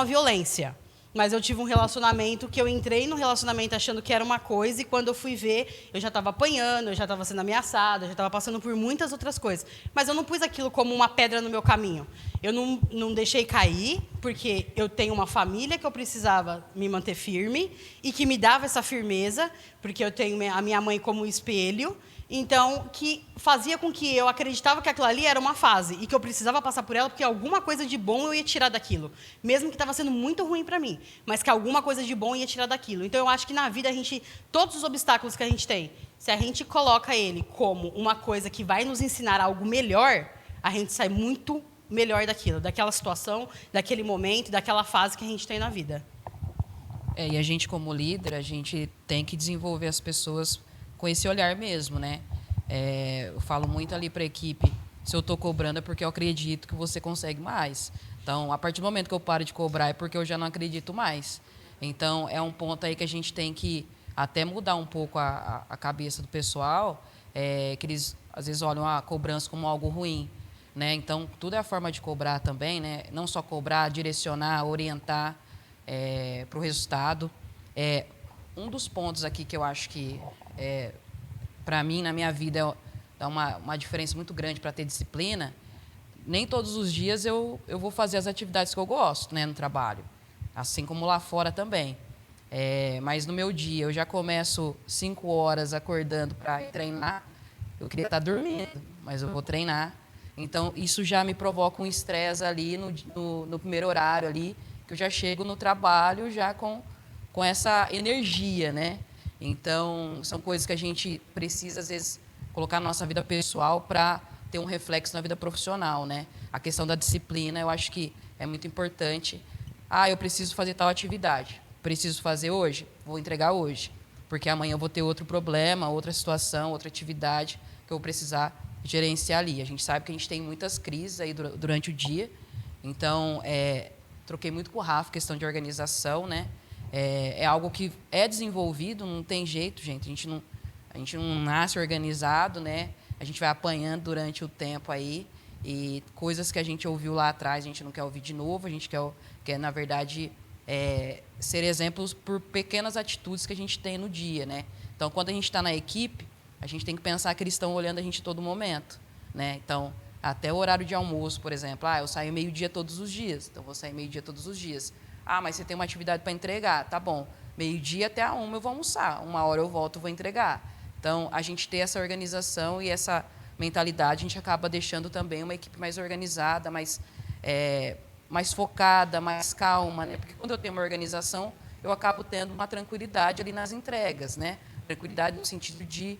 violência. Mas eu tive um relacionamento que eu entrei no relacionamento achando que era uma coisa, e quando eu fui ver, eu já estava apanhando, eu já estava sendo ameaçada, eu já estava passando por muitas outras coisas. Mas eu não pus aquilo como uma pedra no meu caminho. Eu não deixei cair, porque eu tenho uma família que eu precisava me manter firme e que me dava essa firmeza, porque eu tenho a minha mãe como espelho. Então, que fazia com que eu acreditava que aquilo ali era uma fase e que eu precisava passar por ela porque alguma coisa de bom eu ia tirar daquilo. Mesmo que estava sendo muito ruim para mim, mas que alguma coisa de bom ia tirar daquilo. Então, eu acho que na vida, todos os obstáculos que a gente tem, se a gente coloca ele como uma coisa que vai nos ensinar algo melhor, a gente sai muito melhor daquela situação, daquele momento, daquela fase que a gente tem na vida. E a gente, como líder, a gente tem que desenvolver as pessoas com esse olhar mesmo, né? Eu falo muito ali para a equipe, se eu estou cobrando é porque eu acredito que você consegue mais. Então, a partir do momento que eu paro de cobrar é porque eu já não acredito mais. Então, é um ponto aí que a gente tem que até mudar um pouco a cabeça do pessoal, que eles, às vezes, olham a cobrança como algo ruim, né? Então, tudo é a forma de cobrar também, né? Não só cobrar, direcionar, orientar para o resultado. Um dos pontos aqui que eu acho que, para mim, na minha vida, dá uma diferença muito grande para ter disciplina. Nem todos os dias eu vou fazer as atividades que eu gosto, né, no trabalho, assim como lá fora também. Mas no meu dia, eu já começo 5 horas acordando para treinar. Eu queria estar dormindo, mas eu vou treinar. Então, isso já me provoca um estresse ali no primeiro horário, ali, que eu já chego no trabalho já com essa energia, né? Então, são coisas que a gente precisa, às vezes, colocar na nossa vida pessoal para ter um reflexo na vida profissional, né? A questão da disciplina, eu acho que é muito importante. Eu preciso fazer tal atividade. Preciso fazer hoje? Vou entregar hoje. Porque amanhã eu vou ter outro problema, outra situação, outra atividade que eu vou precisar gerenciar ali. A gente sabe que a gente tem muitas crises aí durante o dia. Então, troquei muito com o Rafa, questão de organização, né? É algo que é desenvolvido, não tem jeito, gente. A gente não nasce organizado, né? A gente vai apanhando durante o tempo aí. E coisas que a gente ouviu lá atrás, a gente não quer ouvir de novo. A gente quer na verdade, ser exemplos por pequenas atitudes que a gente tem no dia, né? Então, quando a gente está na equipe, a gente tem que pensar que eles estão olhando a gente a todo momento, né? Então, até o horário de almoço, por exemplo. Eu saio meio-dia todos os dias. Então, vou sair meio-dia todos os dias. Mas você tem uma atividade para entregar. Tá bom. Meio-dia até a 1 eu vou almoçar. 1 hora eu volto e vou entregar. Então, a gente ter essa organização e essa mentalidade, a gente acaba deixando também uma equipe mais organizada, mais focada, mais calma, né? Porque quando eu tenho uma organização, eu acabo tendo uma tranquilidade ali nas entregas, né? Tranquilidade no sentido de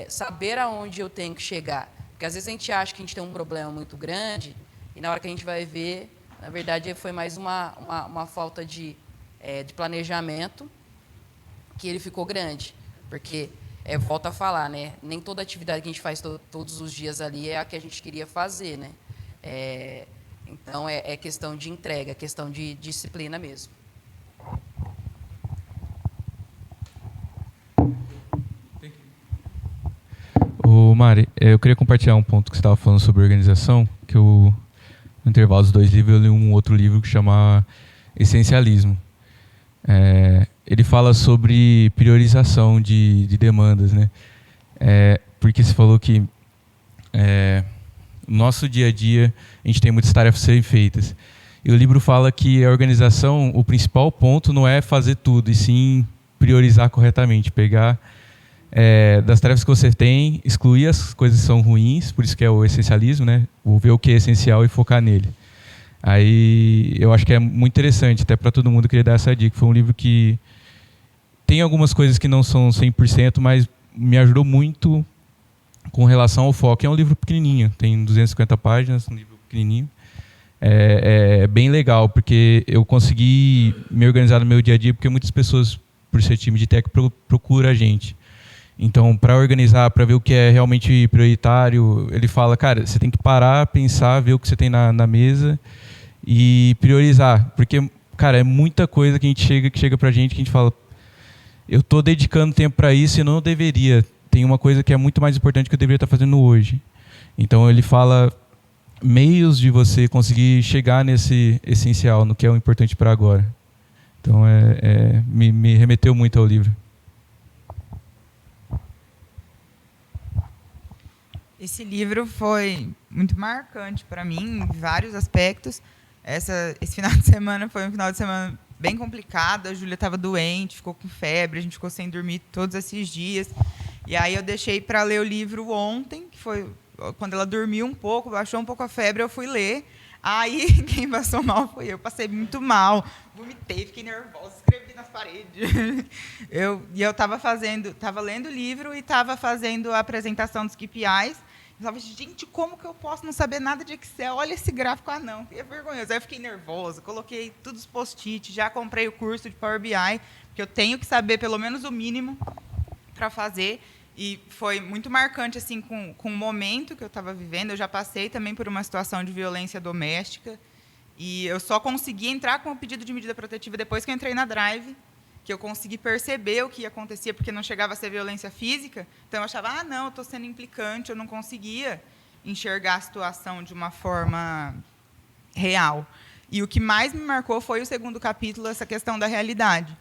saber aonde eu tenho que chegar. Porque às vezes a gente acha que a gente tem um problema muito grande e na hora que a gente vai ver, na verdade, foi mais uma falta de planejamento que ele ficou grande. Porque, volto a falar, né? Nem toda atividade que a gente faz todos os dias ali é a que a gente queria fazer, né? Então, é questão de entrega, questão de disciplina mesmo. Mari, eu queria compartilhar um ponto que você estava falando sobre organização, que no intervalo dos 2 livros eu li um outro livro que chama Essencialismo. Ele fala sobre priorização de demandas, né? Porque você falou que no nosso dia a dia a gente tem muitas tarefas a serem feitas. E o livro fala que a organização, o principal ponto não é fazer tudo, e sim priorizar corretamente, pegar das tarefas que você tem, excluir as coisas que são ruins, por isso que é o essencialismo, né? Ver o que é essencial e focar nele. Aí eu acho que é muito interessante, até para todo mundo, eu queria dar essa dica. Foi um livro que tem algumas coisas que não são 100%, mas me ajudou muito com relação ao foco. É um livro pequenininho, tem 250 páginas, um livro pequenininho. É bem legal, porque eu consegui me organizar no meu dia a dia, porque muitas pessoas, por ser time de tech, procuram a gente. Então, para organizar, para ver o que é realmente prioritário, ele fala, cara, você tem que parar, pensar, ver o que você tem na mesa e priorizar. Porque, cara, é muita coisa que chega pra gente, que a gente fala, eu estou dedicando tempo para isso e não deveria. Tem uma coisa que é muito mais importante que eu deveria estar fazendo hoje. Então, ele fala meios de você conseguir chegar nesse essencial, no que é o importante para agora. Então, me remeteu muito ao livro. Esse livro foi muito marcante para mim em vários aspectos. Esse final de semana foi um final de semana bem complicado. A Júlia estava doente, ficou com febre, a gente ficou sem dormir todos esses dias. E aí eu deixei para ler o livro ontem, que foi quando ela dormiu um pouco, baixou um pouco a febre, eu fui ler. Aí quem passou mal foi eu, passei muito mal, vomitei, fiquei nervosa, escrevi nas paredes. Eu estava lendo o livro e estava fazendo a apresentação dos KPIs. Eu falava, gente, como que eu posso não saber nada de Excel? Olha esse gráfico, não, é vergonhoso. Aí eu fiquei nervosa, coloquei tudo os post-it, já comprei o curso de Power BI, porque eu tenho que saber pelo menos o mínimo para fazer. E foi muito marcante assim, com o momento que eu estava vivendo. Eu já passei também por uma situação de violência doméstica. E eu só consegui entrar com o pedido de medida protetiva depois que eu entrei na Drive, que eu consegui perceber o que acontecia, porque não chegava a ser violência física. Então, eu achava, não, eu estou sendo implicante, eu não conseguia enxergar a situação de uma forma real. E o que mais me marcou foi o segundo capítulo, essa questão da realidade.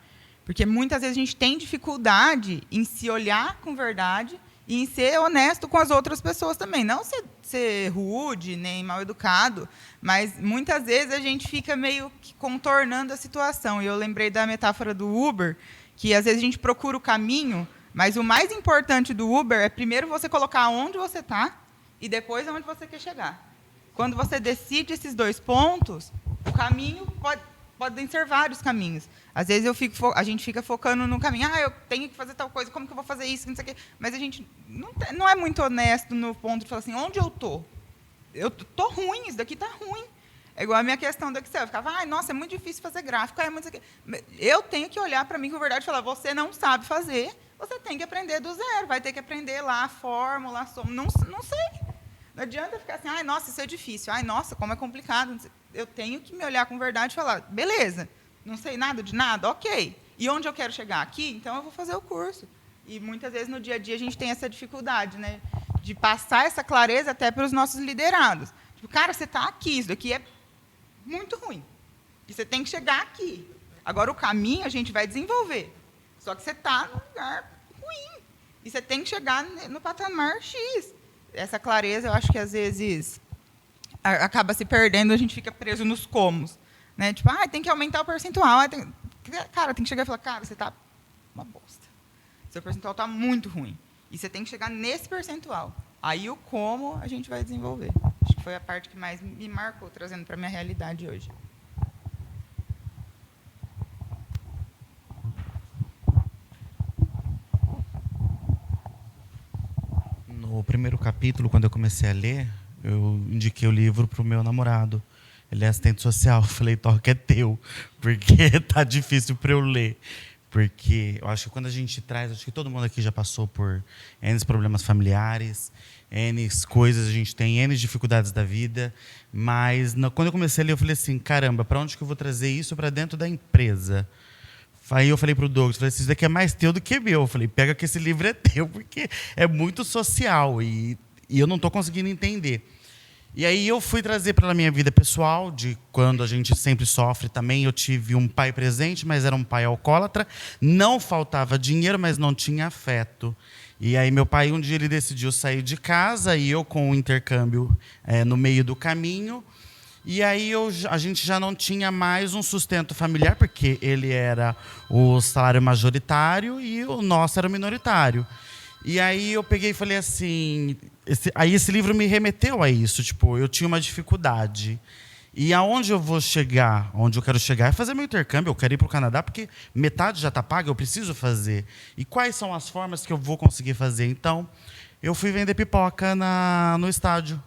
Porque muitas vezes a gente tem dificuldade em se olhar com verdade e em ser honesto com as outras pessoas também. Não ser rude, nem mal educado, mas muitas vezes a gente fica meio que contornando a situação. E eu lembrei da metáfora do Uber, que às vezes a gente procura o caminho, mas o mais importante do Uber é primeiro você colocar onde você está e depois aonde você quer chegar. Quando você decide esses 2 pontos, o caminho podem ser vários caminhos. Às vezes a gente fica focando no caminho. Eu tenho que fazer tal coisa, como que eu vou fazer isso, não sei o quê. Mas a gente não é muito honesto no ponto de falar assim, onde eu estou? Eu estou ruim, isso daqui está ruim. É igual a minha questão do Excel. Eu ficava, nossa, é muito difícil fazer gráfico. Eu tenho que olhar para mim com verdade e falar, você não sabe fazer, você tem que aprender do zero. Vai ter que aprender lá a fórmula, a soma. Não sei. Não adianta ficar assim, nossa, isso é difícil. Nossa, como é complicado. Eu tenho que me olhar com verdade e falar, beleza, não sei nada de nada, ok. E onde eu quero chegar? Aqui? Então eu vou fazer o curso. E muitas vezes no dia a dia a gente tem essa dificuldade, né, de passar essa clareza até para os nossos liderados. Tipo, cara, você está aqui, isso daqui é muito ruim. E você tem que chegar aqui. Agora, o caminho a gente vai desenvolver. Só que você está num lugar ruim. E você tem que chegar no patamar X. Essa clareza, eu acho que, às vezes, acaba se perdendo, a gente fica preso nos comos. Né? Tipo, tem que aumentar o percentual. Cara, tem que chegar e falar, cara, você está uma bosta. Seu percentual está muito ruim. E você tem que chegar nesse percentual. Aí, o como a gente vai desenvolver. Acho que foi a parte que mais me marcou, trazendo para a minha realidade hoje. No primeiro capítulo, quando eu comecei a ler, eu indiquei o livro para o meu namorado. Ele é assistente social. Eu falei, toque é teu, porque tá difícil para eu ler. Porque eu acho que quando a gente traz, acho que todo mundo aqui já passou por N problemas familiares, N coisas, a gente tem N dificuldades da vida, mas quando eu comecei a ler, eu falei assim, caramba, para onde que eu vou trazer isso para dentro da empresa? Aí eu falei para o Douglas, falei assim, isso daqui é mais teu do que meu. Eu falei, pega que esse livro é teu, porque é muito social e eu não estou conseguindo entender. E aí eu fui trazer para a minha vida pessoal, de quando a gente sempre sofre também. Eu tive um pai presente, mas era um pai alcoólatra. Não faltava dinheiro, mas não tinha afeto. E aí meu pai, um dia, ele decidiu sair de casa, e eu com o intercâmbio no meio do caminho. E aí a gente já não tinha mais um sustento familiar, porque ele era o salário majoritário e o nosso era o minoritário. E aí eu peguei e falei assim... Esse livro me remeteu a isso. Tipo, eu tinha uma dificuldade. E aonde eu vou chegar, onde eu quero chegar, é fazer meu intercâmbio. Eu quero ir para o Canadá, porque metade já está paga, eu preciso fazer. E quais são as formas que eu vou conseguir fazer? Então, eu fui vender pipoca no estádio.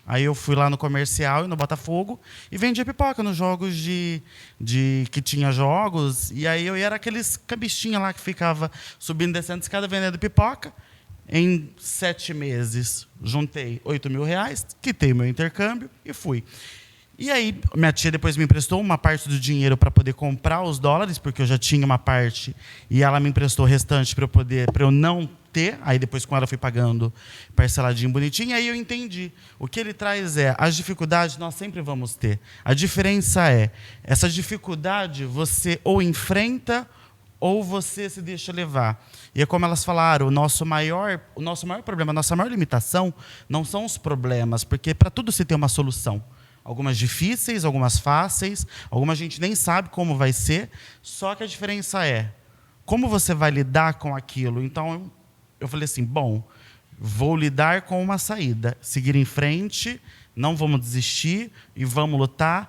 Aí eu fui lá no Comercial e no Botafogo e vendia pipoca nos jogos que tinha jogos. E aí eu era aqueles cambistinha lá que ficava subindo e descendo de escada vendendo pipoca. Em 7 meses, juntei R$8.000, quitei meu intercâmbio e fui. E aí, minha tia depois me emprestou uma parte do dinheiro para poder comprar os dólares, porque eu já tinha uma parte, e ela me emprestou o restante para eu não ter. Aí depois, com ela, fui pagando parceladinho, bonitinho. E aí eu entendi. O que ele traz as dificuldades nós sempre vamos ter. A diferença essa dificuldade você ou enfrenta ou você se deixa levar. E é como elas falaram, o nosso maior problema, a nossa maior limitação não são os problemas, porque para tudo se tem uma solução. Algumas difíceis, algumas fáceis, algumas a gente nem sabe como vai ser, só que a diferença como você vai lidar com aquilo. Então, eu falei assim, bom, vou lidar com uma saída, seguir em frente, não vamos desistir e vamos lutar.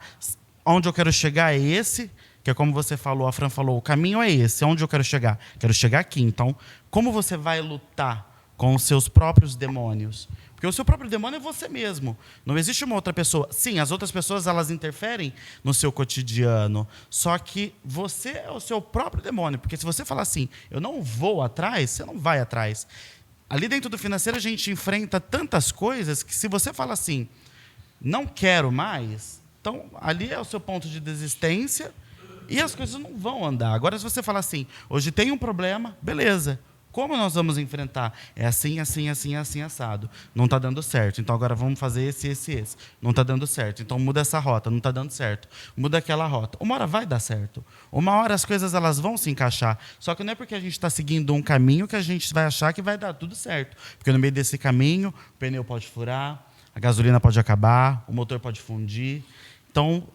Onde eu quero chegar é esse, que é como você falou, a Fran falou, o caminho é esse, onde eu quero chegar? Quero chegar aqui. Então, como você vai lutar com os seus próprios demônios? Porque o seu próprio demônio é você mesmo. Não existe uma outra pessoa. Sim, as outras pessoas, elas interferem no seu cotidiano. Só que você é o seu próprio demônio. Porque se você falar assim, eu não vou atrás, você não vai atrás. Ali dentro do financeiro, a gente enfrenta tantas coisas que se você fala assim, não quero mais, então ali é o seu ponto de desistência e as coisas não vão andar. Agora, se você falar assim, hoje tem um problema, beleza. como nós vamos enfrentar? É assim, assim, assim, assim, assado. Não está dando certo. Então agora vamos fazer esse. Não está dando certo. Então muda essa rota. Não está dando certo. Muda aquela rota. Uma hora vai dar certo. Uma hora as coisas elas vão se encaixar. Só que não é porque a gente está seguindo um caminho que a gente vai achar que vai dar tudo certo. Porque no meio desse caminho, o pneu pode furar, a gasolina pode acabar, o motor pode fundir. Então,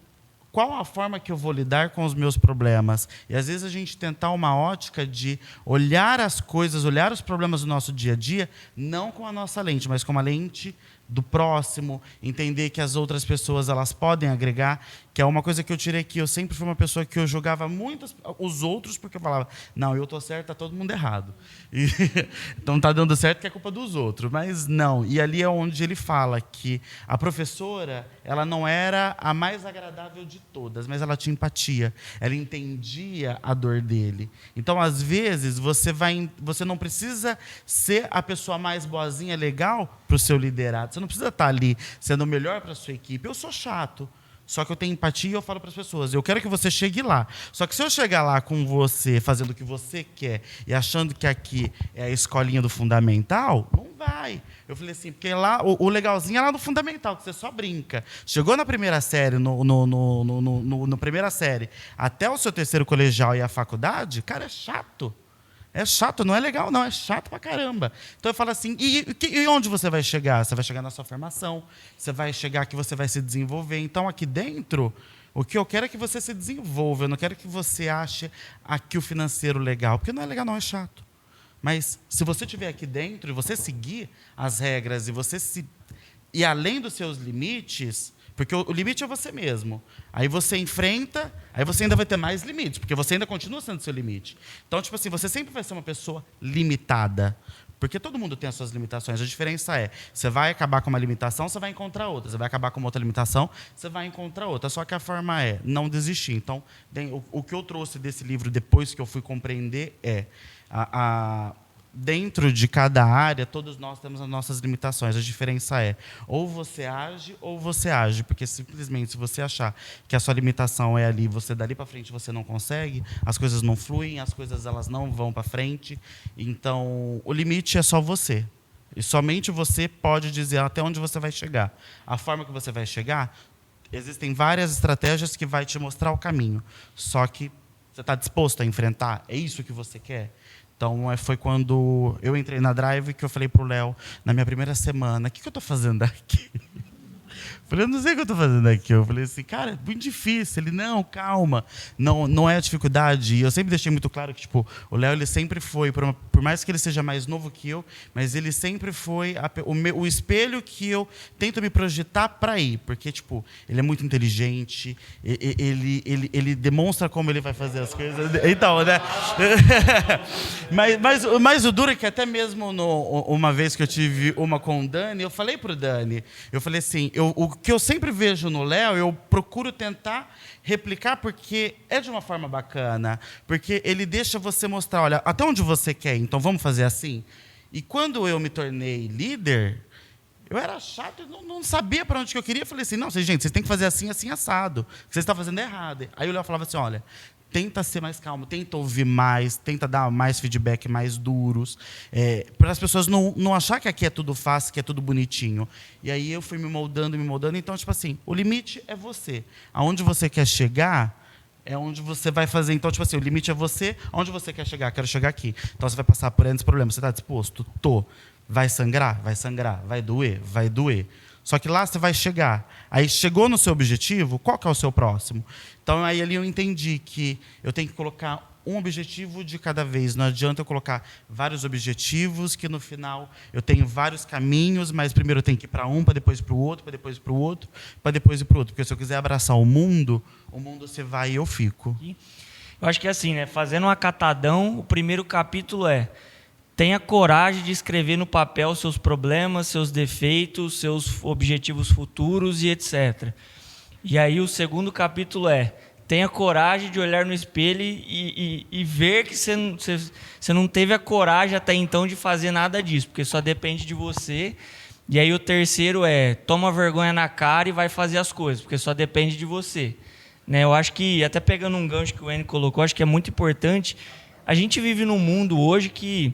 qual a forma que eu vou lidar com os meus problemas? E, às vezes, a gente tentar uma ótica de olhar as coisas, olhar os problemas do nosso dia a dia, não com a nossa lente, mas com uma lente do próximo, entender que as outras pessoas elas podem agregar, que é uma coisa que eu tirei aqui. Eu sempre fui uma pessoa que eu julgava muito os outros, porque eu falava, não, eu estou certo, está todo mundo errado. Então, está dando certo que é culpa dos outros. Mas não. E ali é onde ele fala que a professora ela não era a mais agradável de todas, mas ela tinha empatia. Ela entendia a dor dele. Então, às vezes, você não precisa ser a pessoa mais boazinha, legal, para o seu liderado. Você não precisa estar ali sendo o melhor para a sua equipe. Eu sou chato. Só que eu tenho empatia e eu falo para as pessoas, eu quero que você chegue lá. Só que se eu chegar lá com você, fazendo o que você quer, e achando que aqui é a escolinha do fundamental, não vai. Eu falei assim, porque lá, o legalzinho é lá no fundamental, que você só brinca. Chegou na primeira série, no primeira série, até o seu terceiro colegial e a faculdade, cara, é chato. É chato, não é legal, não. É chato pra caramba. Então eu falo assim, e onde você vai chegar? Você vai chegar na sua formação, você vai chegar que você vai se desenvolver. Então, aqui dentro, o que eu quero é que você se desenvolva. Eu não quero que você ache aqui o financeiro legal, porque não é legal, não, é chato. Mas se você estiver aqui dentro e você seguir as regras e você ir além dos seus limites, porque o limite é você mesmo. Aí você enfrenta, aí você ainda vai ter mais limites, porque você ainda continua sendo seu limite. Então, tipo assim, você sempre vai ser uma pessoa limitada. Porque todo mundo tem as suas limitações. A diferença é, você vai acabar com uma limitação, você vai encontrar outra. Você vai acabar com uma outra limitação, você vai encontrar outra. Só que a forma é não desistir. Então, o que eu trouxe desse livro, depois que eu fui compreender, é dentro de cada área, todos nós temos as nossas limitações. A diferença é, ou você age, porque simplesmente se você achar que a sua limitação é ali, você dali para frente você não consegue, as coisas não fluem, as coisas elas não vão para frente. Então, o limite é só você. E somente você pode dizer até onde você vai chegar. A forma que você vai chegar, existem várias estratégias que vai te mostrar o caminho. Só que você está disposto a enfrentar? É isso que você quer? Então, foi quando eu entrei na Drive que eu falei para o Léo, na minha primeira semana, o que eu estou fazendo aqui? Eu falei, eu não sei o que eu estou fazendo aqui. Eu falei assim, cara, é muito difícil. Ele, não, calma, não é a dificuldade. E eu sempre deixei muito claro que, tipo, o Léo, ele sempre foi, por mais que ele seja mais novo que eu, mas ele sempre foi o espelho que eu tento me projetar para ir. Porque, tipo, ele é muito inteligente, ele demonstra como ele vai fazer as coisas. Então, né? mas o duro é que até mesmo uma vez que eu tive uma com o Dani, eu falei para o Dani, eu falei assim, o que eu sempre vejo no Léo, eu procuro tentar replicar, porque é de uma forma bacana, porque ele deixa você mostrar, olha, até onde você quer, então vamos fazer assim? E quando eu me tornei líder, eu era chato, não sabia para onde que eu queria, eu falei assim, não, gente, vocês têm que fazer assim, assim, assado, vocês estão fazendo errado. Aí o Léo falava assim, olha, tenta ser mais calmo, tenta ouvir mais, tenta dar mais feedback mais duros, para as pessoas não achar que aqui é tudo fácil, que é tudo bonitinho. E aí eu fui me moldando. Então, tipo assim, o limite é você. Aonde você quer chegar é onde você vai fazer. Então, tipo assim, o limite é você, aonde você quer chegar? Quero chegar aqui. Então, você vai passar por esses problemas. Você está disposto? Tô. Vai sangrar? Vai sangrar. Vai doer? Vai doer. Só que lá você vai chegar. Aí chegou no seu objetivo, qual que é o seu próximo? Então, aí ali eu entendi que eu tenho que colocar um objetivo de cada vez. Não adianta eu colocar vários objetivos, que no final eu tenho vários caminhos, mas primeiro eu tenho que ir para um, para depois para o outro, para depois para o outro, para depois ir para o outro. Porque se eu quiser abraçar o mundo você vai e eu fico. Eu acho que é assim, né? Fazendo um acatadão, o primeiro capítulo tenha coragem de escrever no papel seus problemas, seus defeitos, seus objetivos futuros e etc. E aí o segundo capítulo tenha coragem de olhar no espelho e ver que você não teve a coragem até então de fazer nada disso, porque só depende de você. E aí o terceiro toma vergonha na cara e vai fazer as coisas, porque só depende de você. Né? Eu acho que, até pegando um gancho que o Enio colocou, acho que é muito importante. A gente vive num mundo hoje que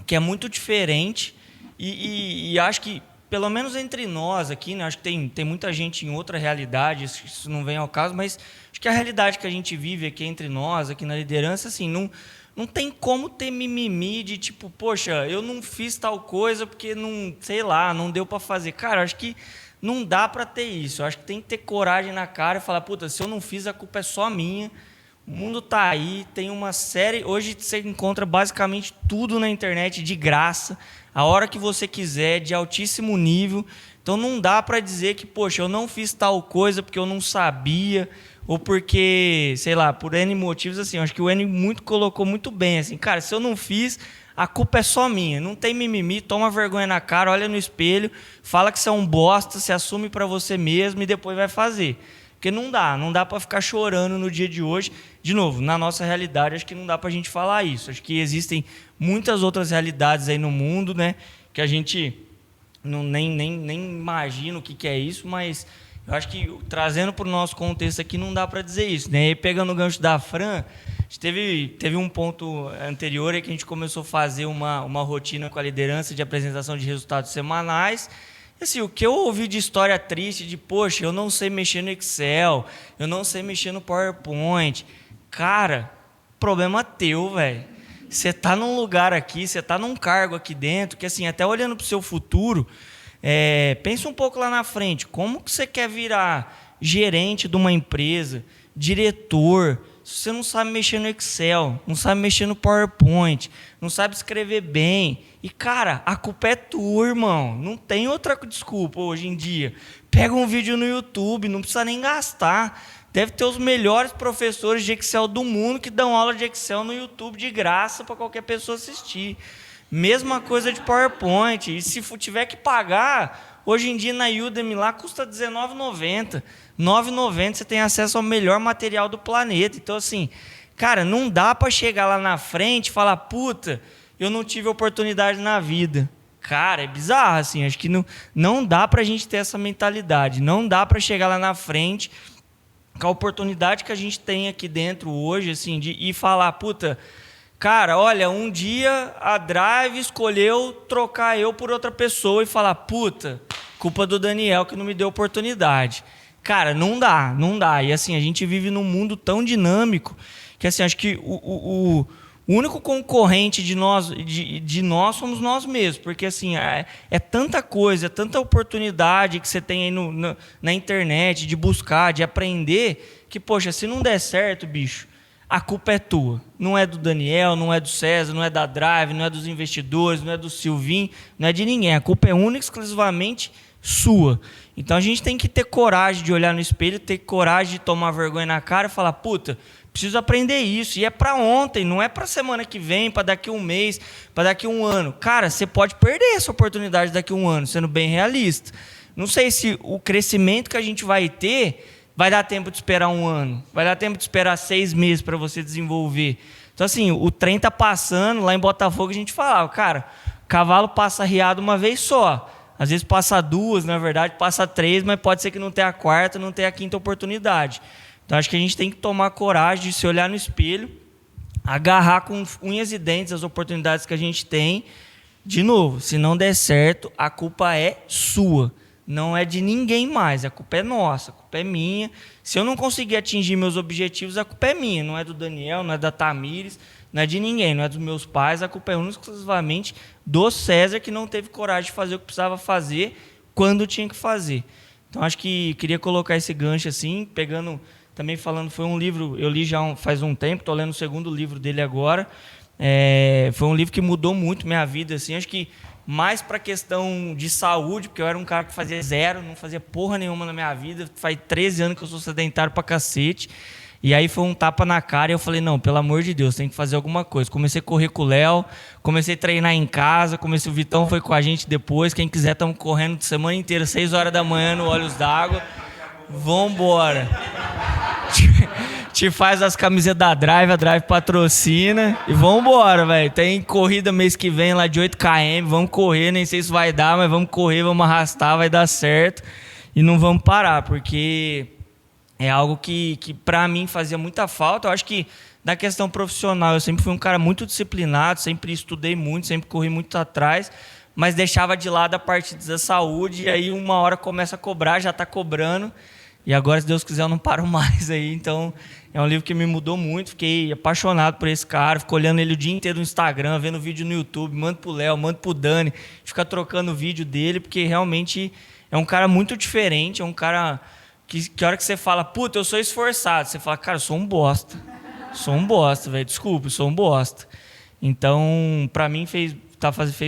que é muito diferente e acho que, pelo menos entre nós aqui, né, acho que tem muita gente em outra realidade, isso não vem ao caso, mas acho que a realidade que a gente vive aqui entre nós, aqui na liderança, assim, não tem como ter mimimi de tipo, poxa, eu não fiz tal coisa porque não, sei lá, não deu para fazer. Cara, acho que não dá para ter isso. Eu acho que tem que ter coragem na cara e falar, puta, se eu não fiz, a culpa é só minha. O mundo tá aí, tem uma série... Hoje você encontra basicamente tudo na internet de graça, a hora que você quiser, de altíssimo nível. Então não dá para dizer que, poxa, eu não fiz tal coisa porque eu não sabia, ou porque, sei lá, por N motivos, assim. Eu acho que o N colocou muito bem, assim, cara, se eu não fiz, a culpa é só minha. Não tem mimimi, toma vergonha na cara, olha no espelho, fala que você é um bosta, se assume para você mesmo e depois vai fazer. Porque não dá para ficar chorando no dia de hoje. De novo, na nossa realidade, acho que não dá para a gente falar isso. Acho que existem muitas outras realidades aí no mundo, né, que a gente nem imagina o que é isso, mas eu acho que, trazendo para o nosso contexto aqui, não dá para dizer isso, né? E pegando o gancho da Fran, a gente teve um ponto anterior em que a gente começou a fazer uma rotina com a liderança de apresentação de resultados semanais. Assim, o que eu ouvi de história triste, de, poxa, eu não sei mexer no Excel, eu não sei mexer no PowerPoint. Cara, problema teu, velho. Você está num lugar aqui, você está num cargo aqui dentro, que, assim, até olhando para o seu futuro, pensa um pouco lá na frente. Como que você quer virar gerente de uma empresa, diretor, se você não sabe mexer no Excel, não sabe mexer no PowerPoint, não sabe escrever bem? E, cara, a culpa é tua, irmão. Não tem outra desculpa hoje em dia. Pega um vídeo no YouTube, não precisa nem gastar. Deve ter os melhores professores de Excel do mundo que dão aula de Excel no YouTube de graça para qualquer pessoa assistir. Mesma coisa de PowerPoint. E se tiver que pagar, hoje em dia na Udemy lá custa R$19,90. R$9,90 você tem acesso ao melhor material do planeta. Então, assim, cara, não dá para chegar lá na frente e falar, puta, eu não tive oportunidade na vida. Cara, é bizarro, assim. Acho que não dá para a gente ter essa mentalidade. Não dá para chegar lá na frente com a oportunidade que a gente tem aqui dentro hoje, assim, e falar, puta, cara, olha, um dia a Drive escolheu trocar eu por outra pessoa e falar, puta, culpa do Daniel que não me deu oportunidade. Cara, não dá. E, assim, a gente vive num mundo tão dinâmico que, assim, acho que o único concorrente de nós somos nós mesmos, porque, assim, é tanta coisa, tanta oportunidade que você tem aí na internet de buscar, de aprender, que, poxa, se não der certo, bicho, a culpa é tua. Não é do Daniel, não é do César, não é da Drive, não é dos investidores, não é do Silvinho, não é de ninguém. A culpa é única e exclusivamente sua. Então a gente tem que ter coragem de olhar no espelho, ter coragem de tomar vergonha na cara e falar, puta, preciso aprender isso. E é para ontem, não é para semana que vem, para daqui um mês, para daqui um ano. Cara, você pode perder essa oportunidade daqui um ano, sendo bem realista. Não sei se o crescimento que a gente vai ter vai dar tempo de esperar um ano, vai dar tempo de esperar 6 meses para você desenvolver. Então, assim, o trem tá passando, lá em Botafogo a gente falava, cara, cavalo passa arriado uma vez só. Às vezes passa 2, na verdade, passa 3, mas pode ser que não tenha a 4ª, não tenha a 5ª oportunidade. Então, acho que a gente tem que tomar coragem de se olhar no espelho, agarrar com unhas e dentes as oportunidades que a gente tem. De novo, se não der certo, a culpa é sua. Não é de ninguém mais, a culpa é nossa, a culpa é minha. Se eu não conseguir atingir meus objetivos, a culpa é minha. Não é do Daniel, não é da Tamires, não é de ninguém, não é dos meus pais. A culpa é exclusivamente do César, que não teve coragem de fazer o que precisava fazer quando tinha que fazer. Então, acho que queria colocar esse gancho assim, pegando, também falando, foi um livro, eu li já faz um tempo, estou lendo o 2º livro dele agora. Foi um livro que mudou muito minha vida, assim, acho que mais para questão de saúde, porque eu era um cara que fazia zero, não fazia porra nenhuma na minha vida, faz 13 anos que eu sou sedentário pra cacete, e aí foi um tapa na cara e eu falei, não, pelo amor de Deus, tem que fazer alguma coisa. Comecei a correr com o Léo, comecei a treinar em casa, o Vitão foi com a gente depois, quem quiser, estamos correndo de semana inteira, 6 horas da manhã no Olhos d'Água, vambora. Te faz as camisetas da Drive, a Drive patrocina e vambora, velho. Tem corrida mês que vem lá de 8 km, vamos correr, nem sei se vai dar, mas vamos correr, vamos arrastar, vai dar certo e não vamos parar, porque é algo que para mim fazia muita falta. Eu acho que da questão profissional. Eu sempre fui um cara muito disciplinado, sempre estudei muito, sempre corri muito atrás, mas deixava de lado a parte da saúde, e aí uma hora começa a cobrar, já está cobrando, e agora, se Deus quiser, eu não paro mais aí. Então, é um livro que me mudou muito, fiquei apaixonado por esse cara, fico olhando ele o dia inteiro no Instagram, vendo vídeo no YouTube, mando pro Léo, mando pro Dani, fica trocando vídeo dele, porque realmente é um cara muito diferente, é um cara que a hora que você fala, puta, eu sou esforçado, você fala, cara, eu sou um bosta. Sou um bosta, velho, desculpa, eu sou um bosta. Então, para mim, fez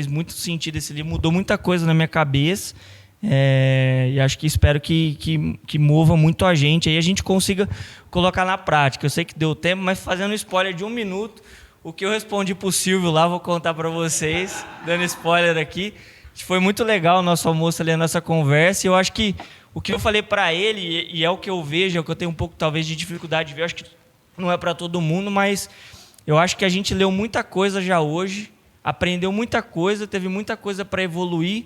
muito sentido esse livro, mudou muita coisa na minha cabeça. E acho que espero que mova muito a gente, aí a gente consiga colocar na prática. Eu sei que deu tempo, mas fazendo um spoiler de 1 minuto, o que eu respondi pro Silvio lá, vou contar para vocês, dando spoiler aqui. Foi muito legal o nosso almoço ali, a nossa conversa, e eu acho que o que eu falei para ele, e é o que eu vejo, é o que eu tenho um pouco talvez de dificuldade de ver, eu acho que não é para todo mundo, mas eu acho que a gente leu muita coisa já hoje, aprendeu muita coisa, teve muita coisa para evoluir,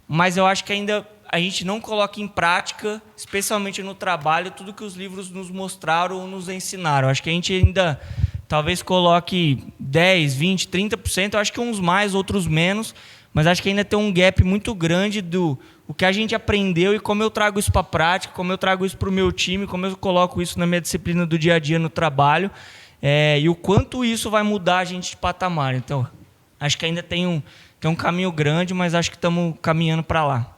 mas eu acho que ainda a gente não coloca em prática, especialmente no trabalho, tudo que os livros nos mostraram ou nos ensinaram. Eu acho que a gente ainda talvez coloque 10, 20, 30%, eu acho que uns mais, outros menos, mas acho que ainda tem um gap muito grande do o que a gente aprendeu e como eu trago isso para a prática, como eu trago isso para o meu time, como eu coloco isso na minha disciplina do dia a dia no trabalho, e o quanto isso vai mudar a gente de patamar. Então, acho que ainda tem um caminho grande, mas acho que estamos caminhando para lá.